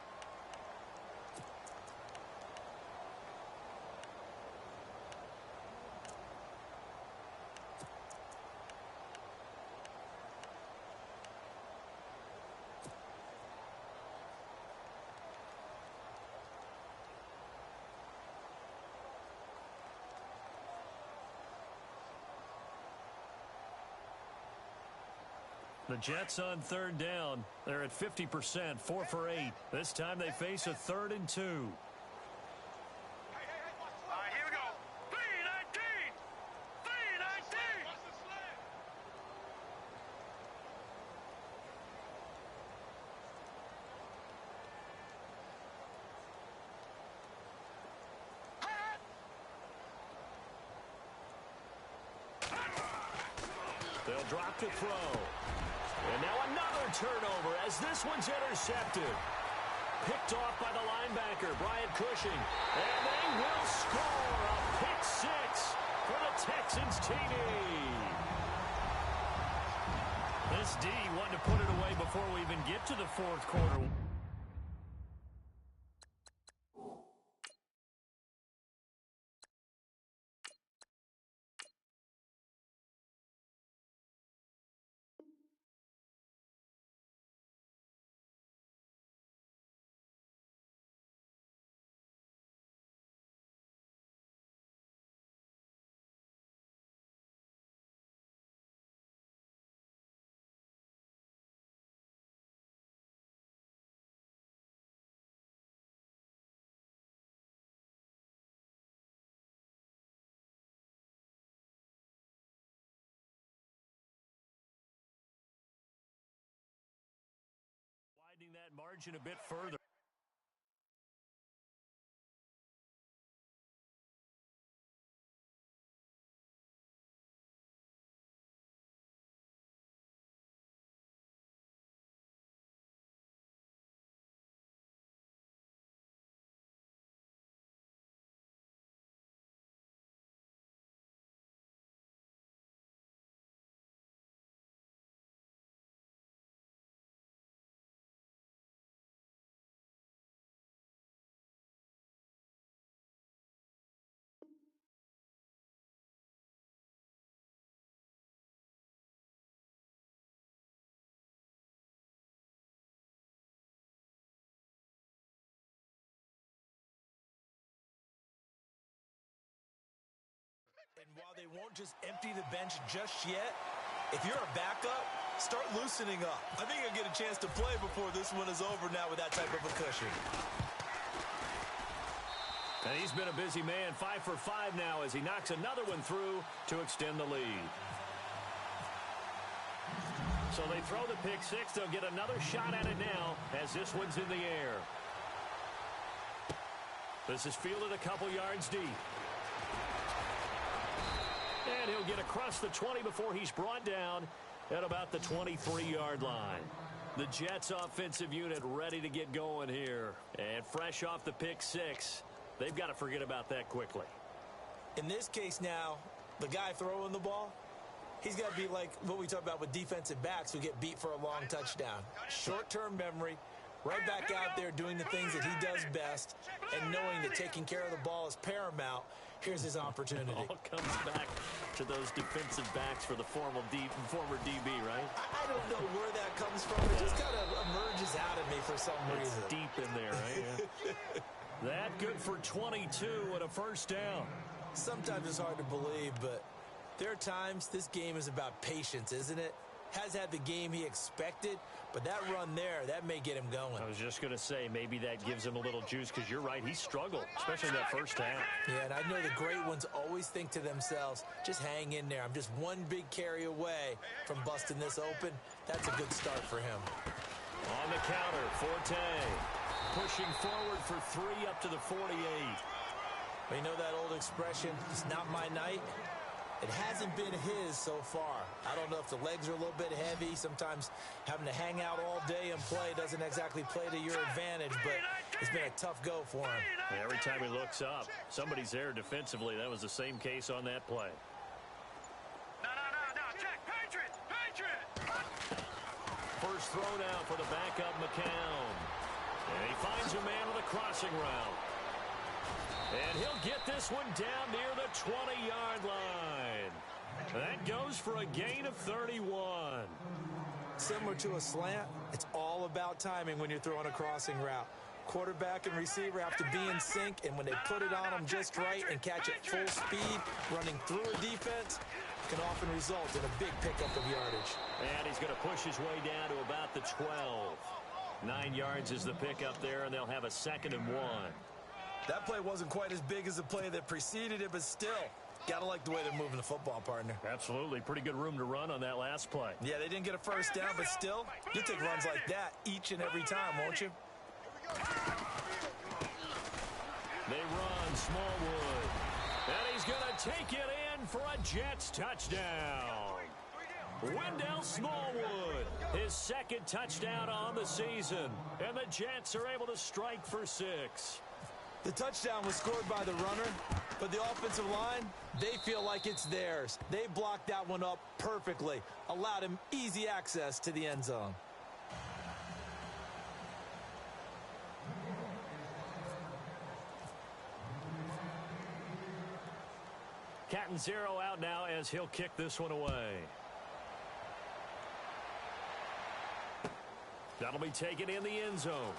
The Jets on third down. They're at 50%, 4 for 8. This time they face a 3rd and 2.
All right, here we go. 3-19. 3-19.
They'll drop to throw. And now another turnover as this one's intercepted. Picked off by the linebacker, Bryant Cushing. And they will score a pick 6 for the Texans TD.
This D wanted to put it away before we even get to the fourth quarter. Widening that margin a bit further.
And while they won't just empty the bench just yet, if you're a backup, start loosening up. I think you'll get a chance to play before this one is over now with that type of a cushion.
And he's been a busy man, 5 for 5 now as he knocks another one through to extend the lead. So they throw the pick six. They'll get another shot at it now as this one's in the air. This is fielded a couple yards deep. And he'll get across the 20 before he's brought down at about the 23-yard line. The Jets offensive unit ready to get going here. And fresh off the pick six, they've got to forget about that quickly.
In this case now, the guy throwing the ball, he's got to be like what we talk about with defensive backs who get beat for a long touchdown. Short-term memory, right back out there doing the things that he does best, and knowing that taking care of the ball is paramount. Here's his opportunity.
It all comes back to those defensive backs for the former DB, right?
I don't know where that comes from. It just kind of emerges out of me for some reason.
It's deep in there, right? That good for 22 and a first down.
Sometimes it's hard to believe, but there are times this game is about patience, isn't it? Has had the game he expected, but that run there, that may get him going.
I was just going to say, maybe that gives him a little juice, because you're right, he struggled, especially in that first half.
Yeah, and I know the great ones always think to themselves, just hang in there. I'm just one big carry away from busting this open. That's a good start for him.
On the counter, Forte pushing forward for 3 up to the 48.
Well, you know that old expression, it's not my night? It hasn't been his so far. I don't know if the legs are a little bit heavy. Sometimes having to hang out all day and play doesn't exactly play to your advantage, but it's been a tough go for him.
And every time he looks up, somebody's there defensively. That was the same case on that play.
No, check, Patriot!
First throw now for the backup McCown. And he finds a man with a crossing route. And he'll get this one down near the 20-yard line. That goes for a gain of 31.
Similar to a slant, it's all about timing when you're throwing a crossing route. Quarterback and receiver have to be in sync, and when they put it on them just right and catch it full speed, running through a defense can often result in a big pickup of yardage.
And he's going to push his way down to about the 12. 9 yards is the pickup there, and they'll have a 2nd and 1.
That play wasn't quite as big as the play that preceded it, but still, got to like the way they're moving the football, partner.
Absolutely. Pretty good room to run on that last play.
Yeah, they didn't get a first down, but still, you take runs like that each and every time, won't you?
They run Smallwood. And he's going to take it in for a Jets touchdown. Wendell Smallwood, his 2nd touchdown on the season. And the Jets are able to strike for 6.
The touchdown was scored by the runner, but the offensive line, they feel like it's theirs. They blocked that one up perfectly, allowed him easy access to the end zone.
Cat and zero out now as he'll kick this one away. That'll be taken in the end zone.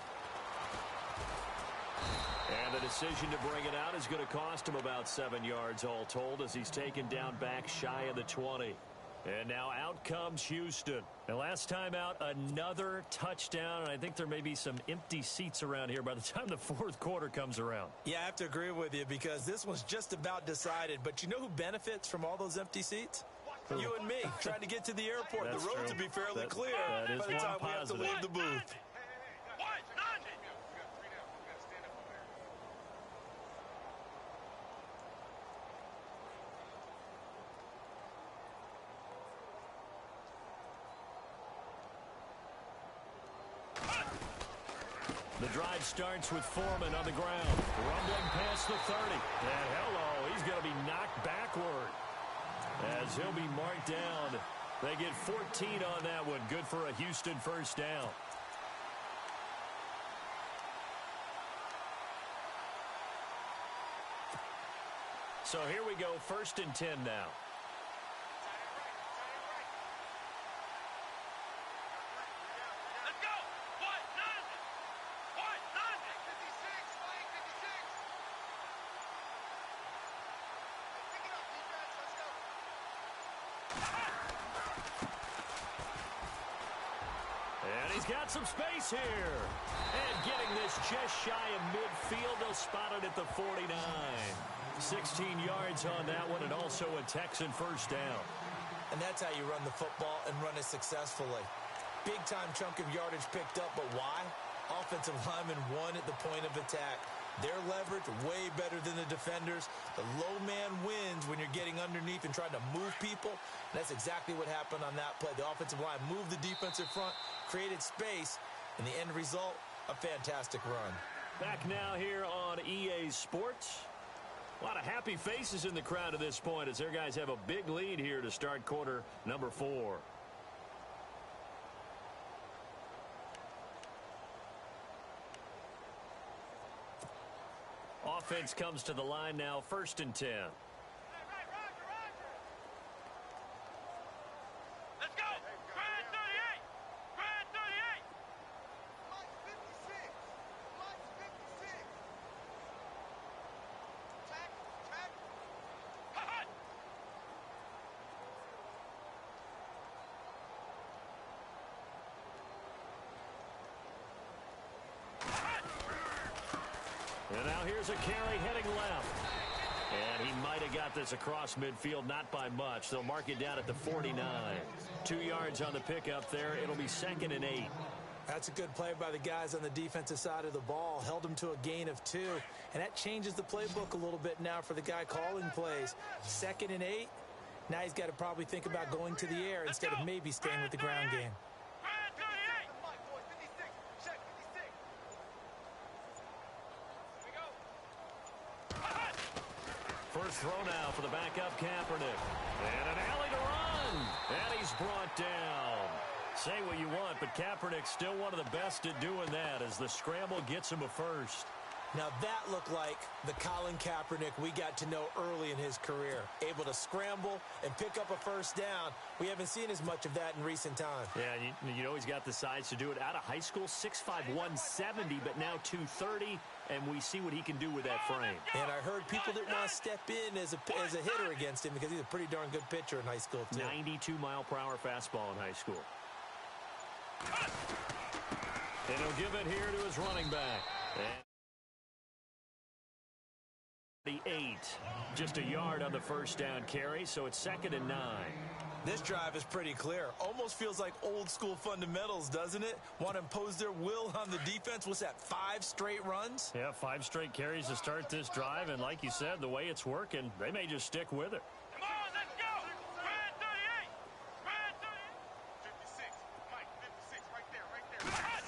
And the decision to bring it out is going to cost him about 7 yards all told as he's taken down back shy of the 20. And now out comes Houston. And last time out, another touchdown. And I think there may be some empty seats around here by the time the fourth quarter comes around.
Yeah, I have to agree with you because this one's just about decided. But you know who benefits from all those empty seats? You and me, trying to get to the airport.
That's
the roads
true.
will be fairly clear
that is
by the
one
time we have to
positive.
leave the booth.
The drive starts with Foreman on the ground. Rumbling past the 30. And hello, he's going to be knocked backward as he'll be marked down. They get 14 on that one. Good for a Houston first down. So here we go, 1st and 10 now. And he's got some space here. And getting this just shy of midfield. They'll spot it at the 49. 16 yards on that one, and also a Texan first down.
And that's how you run the football and run it successfully. Big-time chunk of yardage picked up, but why? Offensive linemen won at the point of attack. Their leverage way better than the defenders. The low man wins when you're getting underneath and trying to move people. And that's exactly what happened on that play. The offensive line moved the defensive front, created space, and the end result, a fantastic run.
Back now here on EA Sports. A lot of happy faces in the crowd at this point as their guys have a big lead here to start quarter number 4. Offense comes to the line now, 1st and 10.
Let's go! Grand 38! Grand 38! Mike 56! Mike 56! Tack! Tack! Hut!
And now here's a carry heading left. And he might have got this across midfield, not by much. They'll mark it down at the 49. 2 yards on the pickup there. It'll be 2nd and 8.
That's a good play by the guys on the defensive side of the ball. Held him to a gain of 2. And that changes the playbook a little bit now for the guy calling plays. 2nd and 8. Now he's got to probably think about going to the air instead of maybe staying with the ground game.
Grand 38! Mike, boy, 56! Check, 56! Here we go! Hut!
First throw now for the backup Kaepernick. And an alley to run. And he's brought down. Say what you want, but Kaepernick's still one of the best at doing that as the scramble gets him a first.
Now that looked like the Colin Kaepernick we got to know early in his career. Able to scramble and pick up a first down. We haven't seen as much of that in recent times.
Yeah, you know he's got the size to do it out of high school. 6'5", 170, but now 230, and we see what he can do with that frame.
And I heard people didn't want to step in as a hitter against him because he's a pretty darn good pitcher in high school, too.
92-mile-per-hour fastball in high school. And he'll give it here to his running back. And 8, just a yard on the first down carry, so it's 2nd and 9.
This drive is pretty clear. Almost feels like old school fundamentals, doesn't it? Want to impose their will on the defense. What's that, 5 straight runs?
Yeah, 5 straight carries to start this drive, and like you said, the way it's working, they may just stick with it.
Come on, let's go! Grand 38! Grand 38! 56! Mike, 56, right there, right there. Hut!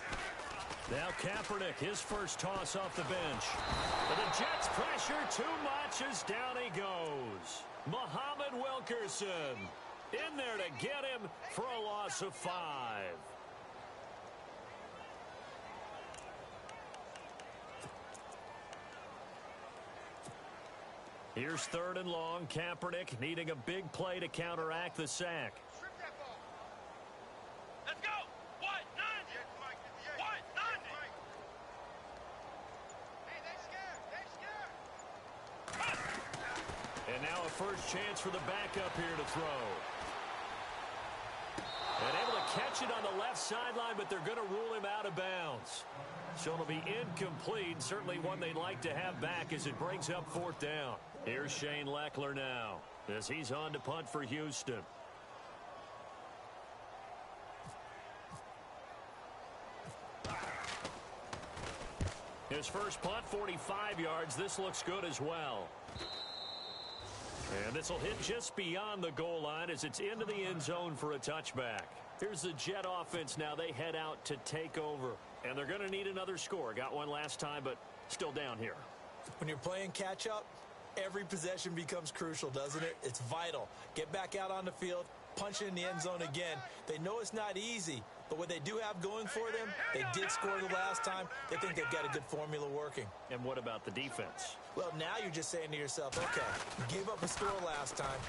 Now Kaepernick, his first toss off the bench. But the Jets pressure too much as down he goes. Muhammad Wilkerson in there to get him for a loss of 5. Here's 3rd and long. Kaepernick needing a big play to counteract the sack.
Strip that ball. Let's go. What? 90. What? 90. Hey, they scared.
And now a first chance for the backup here to throw. And able to catch it on the left sideline, but they're going to rule him out of bounds. So it'll be incomplete. Certainly one they'd like to have back as it brings up 4th down. Here's Shane Leckler now as he's on to punt for Houston. His first punt, 45 yards. This looks good as well. And this will hit just beyond the goal line as it's into the end zone for a touchback. Here's the Jet offense now. They head out to take over. And they're going to need another score. Got one last time, but still down here.
When you're playing catch-up, every possession becomes crucial, doesn't it? It's vital. Get back out on the field, punch it in the end zone again. They know it's not easy, but what they do have going for them, they did score the last time. They think they've got a good formula working.
And what about the defense?
Well, now you're just saying to yourself, okay, gave up a score last time.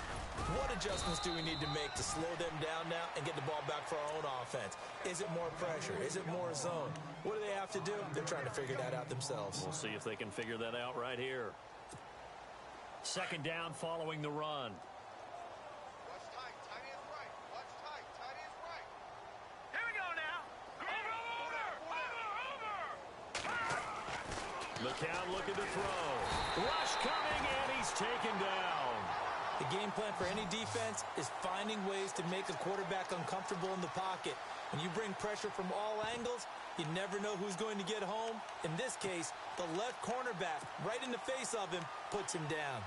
What adjustments do we need to make to slow them down now and get the ball back for our own offense? Is it more pressure? Is it more zone? What do they have to do? They're trying to figure that out themselves.
We'll see if they can figure that out right here. 2nd down following the run.
Watch tight. Tight ends right. Watch tight. Tight ends right. Here we go now. Over.
McCown looking to throw. Rush coming, and he's taken down.
The game plan for any defense is finding ways to make a quarterback uncomfortable in the pocket. When you bring pressure from all angles, you never know who's going to get home. In this case, the left cornerback, right in the face of him, puts him down.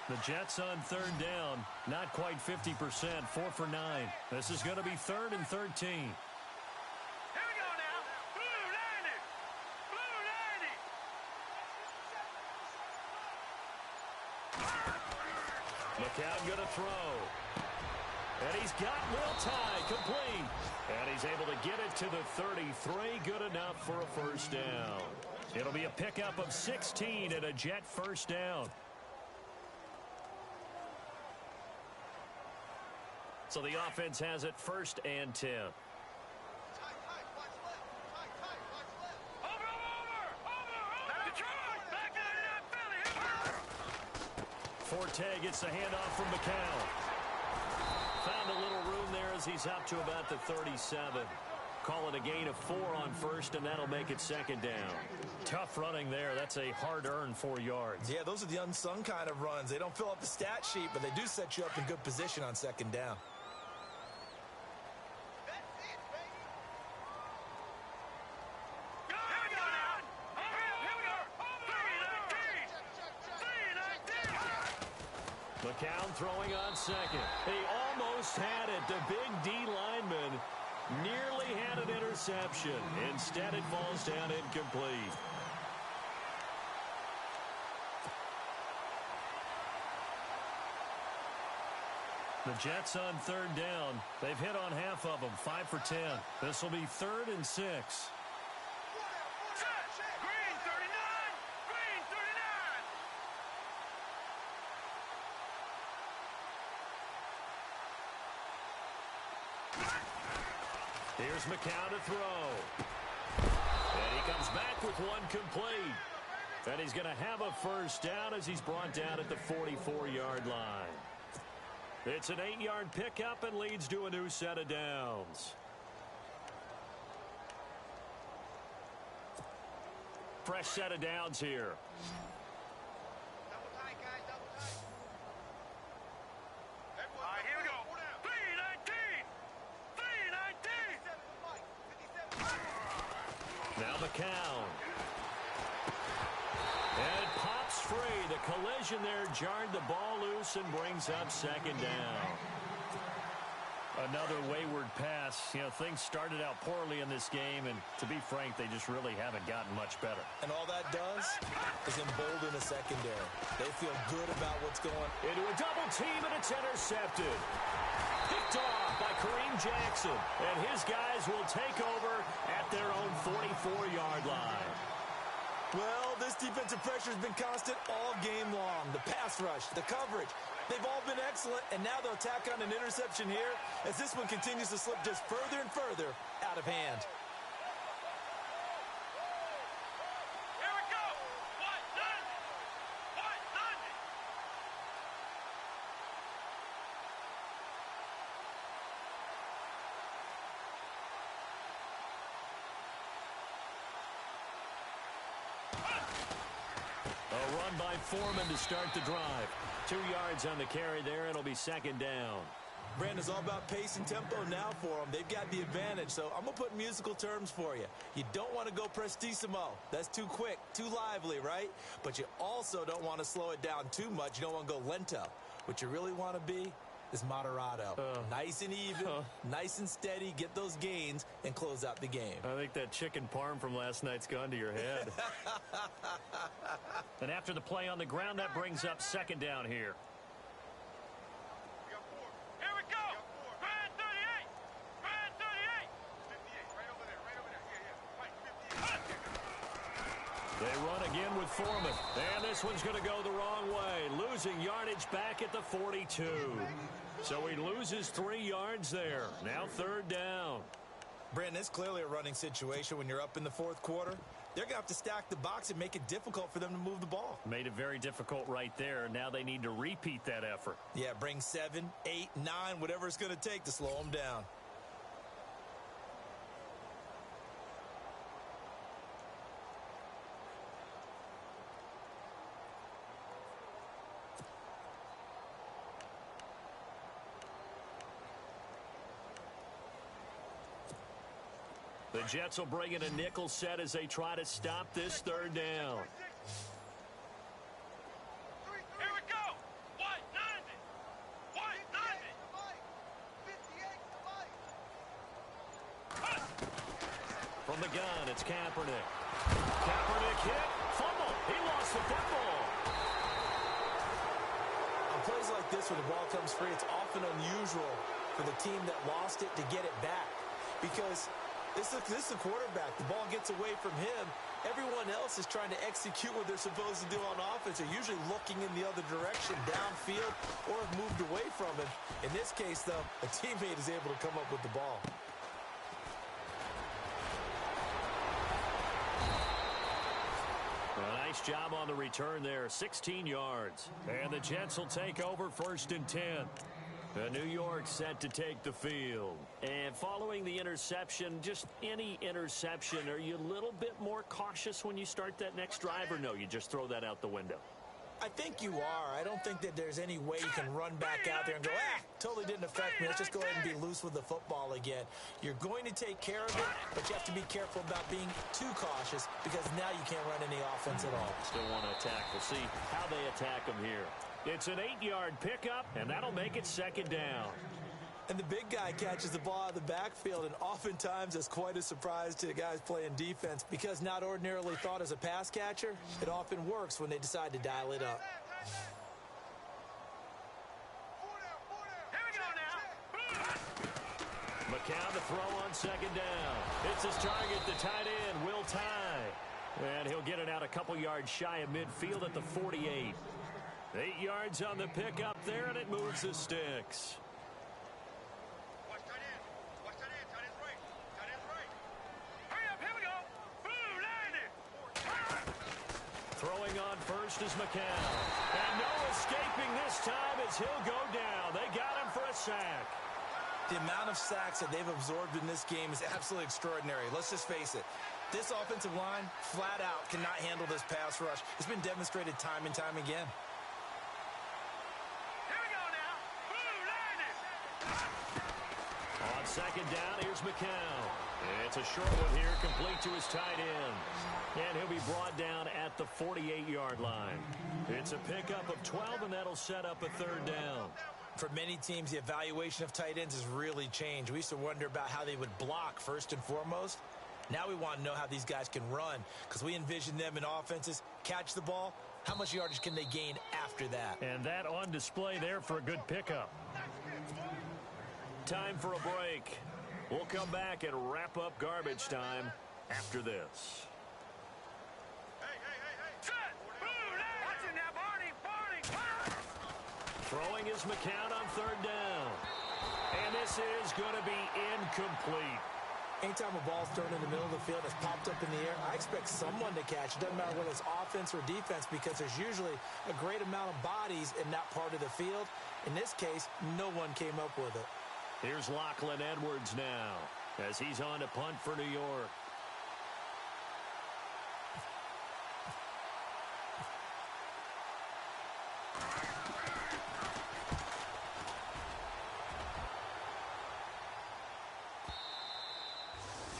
The Jets on 3rd down, not quite 50%, 4 for 9. This is going to be 3rd and 13.
Here we go now. Blue 90. Blue 90.
McCown going to throw. And he's got Will Tye complete. And he's able to get it to the 33. Good enough for a first down. It'll be a pickup of 16 and a Jet first down. So the offense has it 1st and 10.
Tight, watch left. Tight, watch left. Over. Detroit, back out of that Philly.
Forte gets the handoff from McCown. Found a little room there as he's up to about the 37. Call it a gain of 4 on 1st, and that'll make it 2nd down. Tough running there. That's a hard-earned 4 yards.
Yeah, those are the unsung kind of runs. They don't fill up the stat sheet, but they do set you up in good position on 2nd down.
That's it, baby.
McCown throwing on 2nd. He almost had it. The big D lineman nearly had an interception. Instead, it falls down incomplete. The Jets on 3rd down. They've hit on half of them, 5 for 10. This will be 3rd and 6.
Green 39. Green 39.
Here's McCown to throw. And he comes back with one complete. And he's going to have a first down as he's brought down at the 44-yard line. It's an 8-yard pickup and leads to a new set of downs. Fresh set of downs here.
Double tight, guys. Double tight. All right, here we go. 319. 319.
Now McCown. And it pops free. The collision there jarred the ball loose and brings up 2nd down. Another wayward pass. You know, things started out poorly in this game, and to be frank, they just really haven't gotten much better.
And all that does is embolden a secondary. They feel good about what's going.
Into a double team, and it's intercepted. Picked off by Kareem Jackson, and his guys will take over at their own 44-yard line.
Well, this defensive pressure has been constant all game long. The pass rush, the coverage, they've all been excellent, and now they'll tack on an interception here as this one continues to slip just further and further out of hand.
Here we go. What done it? What done it?
A run by Foreman to start the drive. 2 yards on the carry there. It'll be second down.
Brandon, it's all about pace and tempo now for them. They've got the advantage, so I'm going to put musical terms for you. You don't want to go prestissimo. That's too quick, too lively, right? But you also don't want to slow it down too much. You don't want to go lento. What you really want to be is moderato. Nice and even, nice and steady, get those gains, and close out the game.
I think that chicken parm from last night's gone to your head. And after the play on the ground, that brings up second down here.
We got 4. Here we go. Grind 38. Grind 38. 58. Right over there. Right over there. Yeah. Right. 58.
They run again with Foreman. And this one's going to go the wrong way. Losing yardage back at the 42. So he loses 3 yards there. Now third down.
Brandon, it's clearly a running situation when you're up in the fourth quarter. They're going to have to stack the box and make it difficult for them to move the ball.
Made it very difficult right there. Now they need to repeat that effort.
Yeah, bring 7, 8, 9, whatever it's going to take to slow them down.
The Jets will bring in a nickel set as they try to stop this third down.
Here we go. What done it? What done it? 58.
From the gun, it's Kaepernick. Kaepernick hit. Fumble. He lost the football.
On plays like this, when the ball comes free, it's often unusual for the team that lost it to get it back. Because this is the quarterback. The ball gets away from him. Everyone else is trying to execute what they're supposed to do on offense. They're usually looking in the other direction, downfield, or have moved away from him. In this case, though, a teammate is able to come up with the ball.
A nice job on the return there, 16 yards. And the Jets will take over first and 10. New York set to take the field. And following the interception, just any interception, are you a little bit more cautious when you start that next drive, or no, you just throw that out the window?
I think you are. I don't think that there's any way you can run back out there and go, totally didn't affect me. Let's just go ahead and be loose with the football again. You're going to take care of it, but you have to be careful about being too cautious because now you can't run any offense at all.
Still want to attack. We'll see how they attack them here. It's an 8-yard pickup, and that'll make it second down.
And the big guy catches the ball out of the backfield, and oftentimes it's quite a surprise to the guys playing defense because not ordinarily thought as a pass catcher, it often works when they decide to dial it up.
Here we go now.
McCown to throw on second down. It's his target, the tight end, Will Tye. And he'll get it out a couple yards shy of midfield at the 48. 8 yards on the pickup there, and it moves the sticks.
Watch tight end. Watch tight end. Tight end's right. Tight end's right. Hurry up. Here we go. Boom. Landed.
Throwing on first is McCown. And no escaping this time as he'll go down. They got him for a sack.
The amount of sacks that they've absorbed in this game is absolutely extraordinary. Let's just face it. This offensive line, flat out, cannot handle this pass rush. It's been demonstrated time and time again.
On second down, here's McCown. It's a short one here, complete to his tight end. And he'll be brought down at the 48-yard line. It's a pickup of 12, and that'll set up a third down.
For many teams, the evaluation of tight ends has really changed. We used to wonder about how they would block first and foremost. Now we want to know how these guys can run because we envision them in offenses, catch the ball. How much yardage can they gain after that?
And that on display there for a good pickup. Time for a break. We'll come back and wrap up garbage time after this. Throwing is McCown on third down. And this is going to be incomplete.
Anytime a ball's thrown in the middle of the field, it's popped up in the air, I expect someone to catch. It doesn't matter whether it's offense or defense because there's usually a great amount of bodies in that part of the field. In this case, no one came up with it.
Here's Lachlan Edwards now as he's on to punt for New York.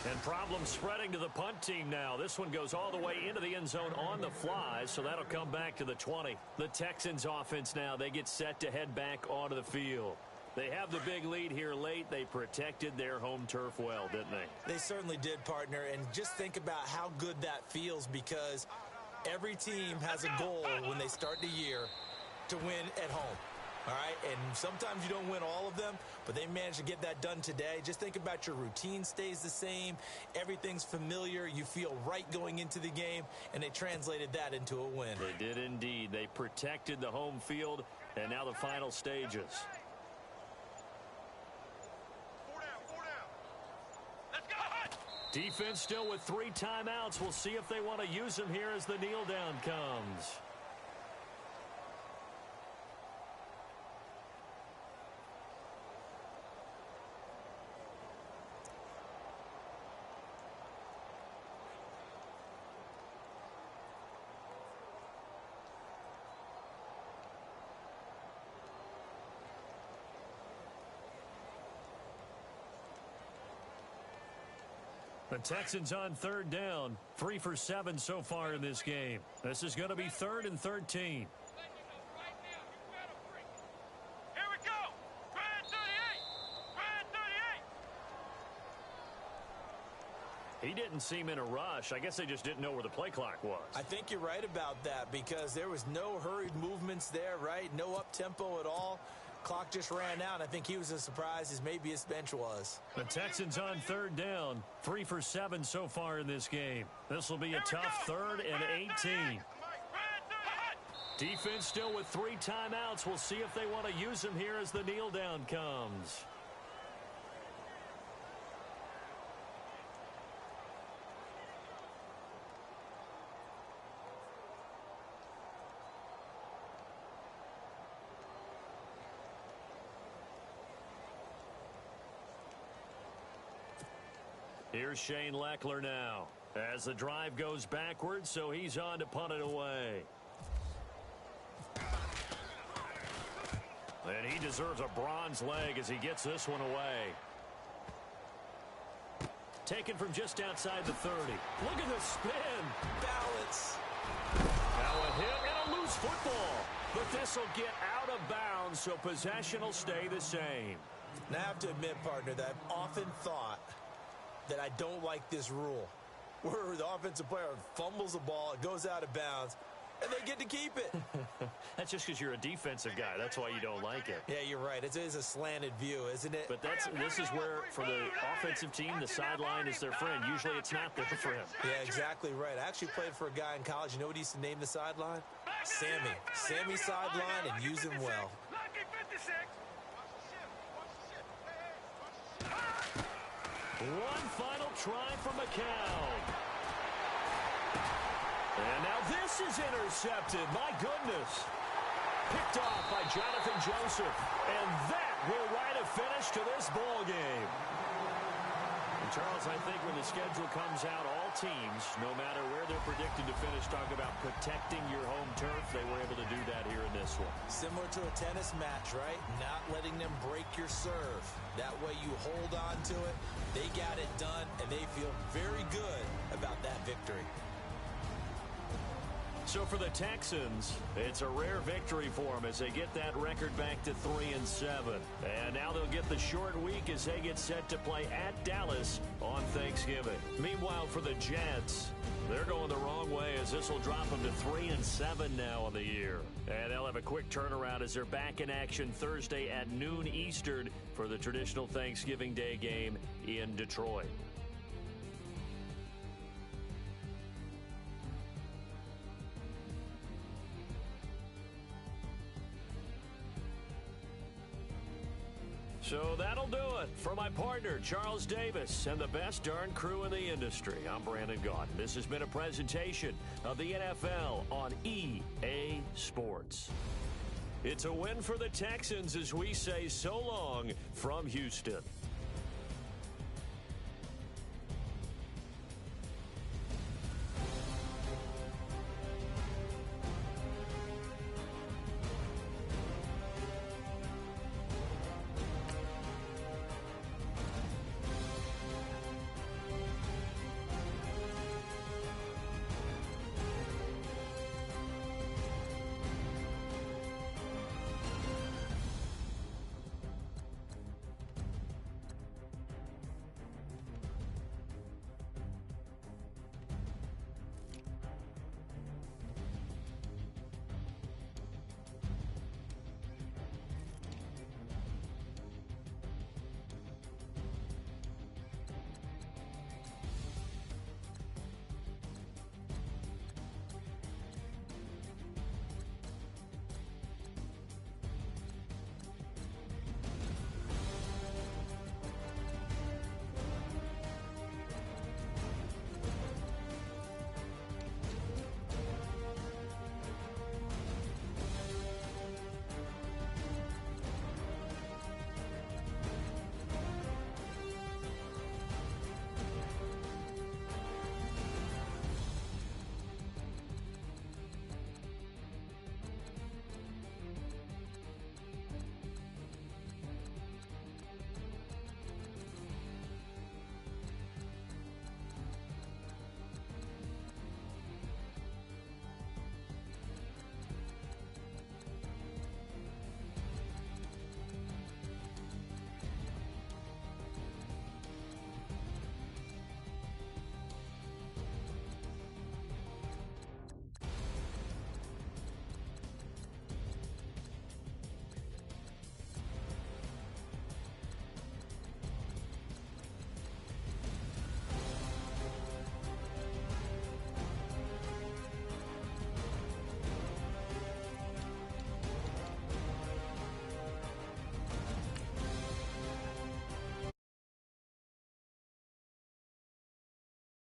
And problems spreading to the punt team now. This one goes all the way into the end zone on the fly, so that'll come back to the 20. The Texans offense now, they get set to head back onto the field. They have the big lead here late. They protected their home turf well, didn't they?
They certainly did, partner. And just think about how good that feels because every team has a goal when they start the year to win at home. All right, and sometimes you don't win all of them, but they managed to get that done today. Just think about your routine stays the same. Everything's familiar. You feel right going into the game, and they translated that into a win.
They did indeed. They protected the home field, and now the final stages.
4 down. Let's go.
Defense still with 3 timeouts. We'll see if they want to use them here as the kneel down comes. The Texans on third down, 3 for 7 so far in this game. This is going to be 3rd and 13.
Here we go. Grand 38.
He didn't seem in a rush. I guess they just didn't know where the play clock was.
I think you're right about that because there was no hurried movements there, right? No up-tempo at all. Clock just ran out. I think he was as surprised as maybe his bench was.
The Texans on third down, 3 for 7 so far in this game. This will be a tough 3rd and 18. Defense still with 3 timeouts. We'll see if they want to use them here as the kneel down comes. Here's Shane Leckler now as the drive goes backwards, so he's on to punt it away. And he deserves a bronze leg as he gets this one away. Taken from just outside the 30. Look at the spin.
Balance.
Now a hit and a loose football. But this will get out of bounds, so possession will stay the same.
Now I have to admit, partner, that I've often thought that I don't like this rule where the offensive player fumbles the ball, it goes out of bounds, and they get to keep it.
That's just because you're a defensive guy. That's why you don't like it.
Yeah, you're right. It is a slanted view, isn't it?
But this is where, for the offensive team, the sideline is their friend. Usually it's not there for him.
Yeah, exactly right. I actually played for a guy in college. You know what he used to name the sideline? Sammy. Sammy sideline, and use him well.
One final try for McCown. And now this is intercepted. My goodness. Picked off by Jonathan Joseph. And that will write a finish to this ball game. And Charles, I think when the schedule comes out, all teams, no matter where they're predicted to finish, talk about protecting your home turf. They were able to do that here in this one.
Similar to a tennis match, right? Not letting them break your serve. That way you hold on to it. They got it done, and they feel very good about that victory.
So for the Texans, it's a rare victory for them as they get that record back to 3-7. And now they'll get the short week as they get set to play at Dallas on Thanksgiving. Meanwhile, for the Jets, they're going the wrong way as this will drop them to 3-7 now on the year. And they'll have a quick turnaround as they're back in action Thursday at noon Eastern for the traditional Thanksgiving Day game in Detroit. So that'll do it for my partner, Charles Davis, and the best darn crew in the industry. I'm Brandon Gaudin. This has been a presentation of the NFL on EA Sports. It's a win for the Texans as we say so long from Houston.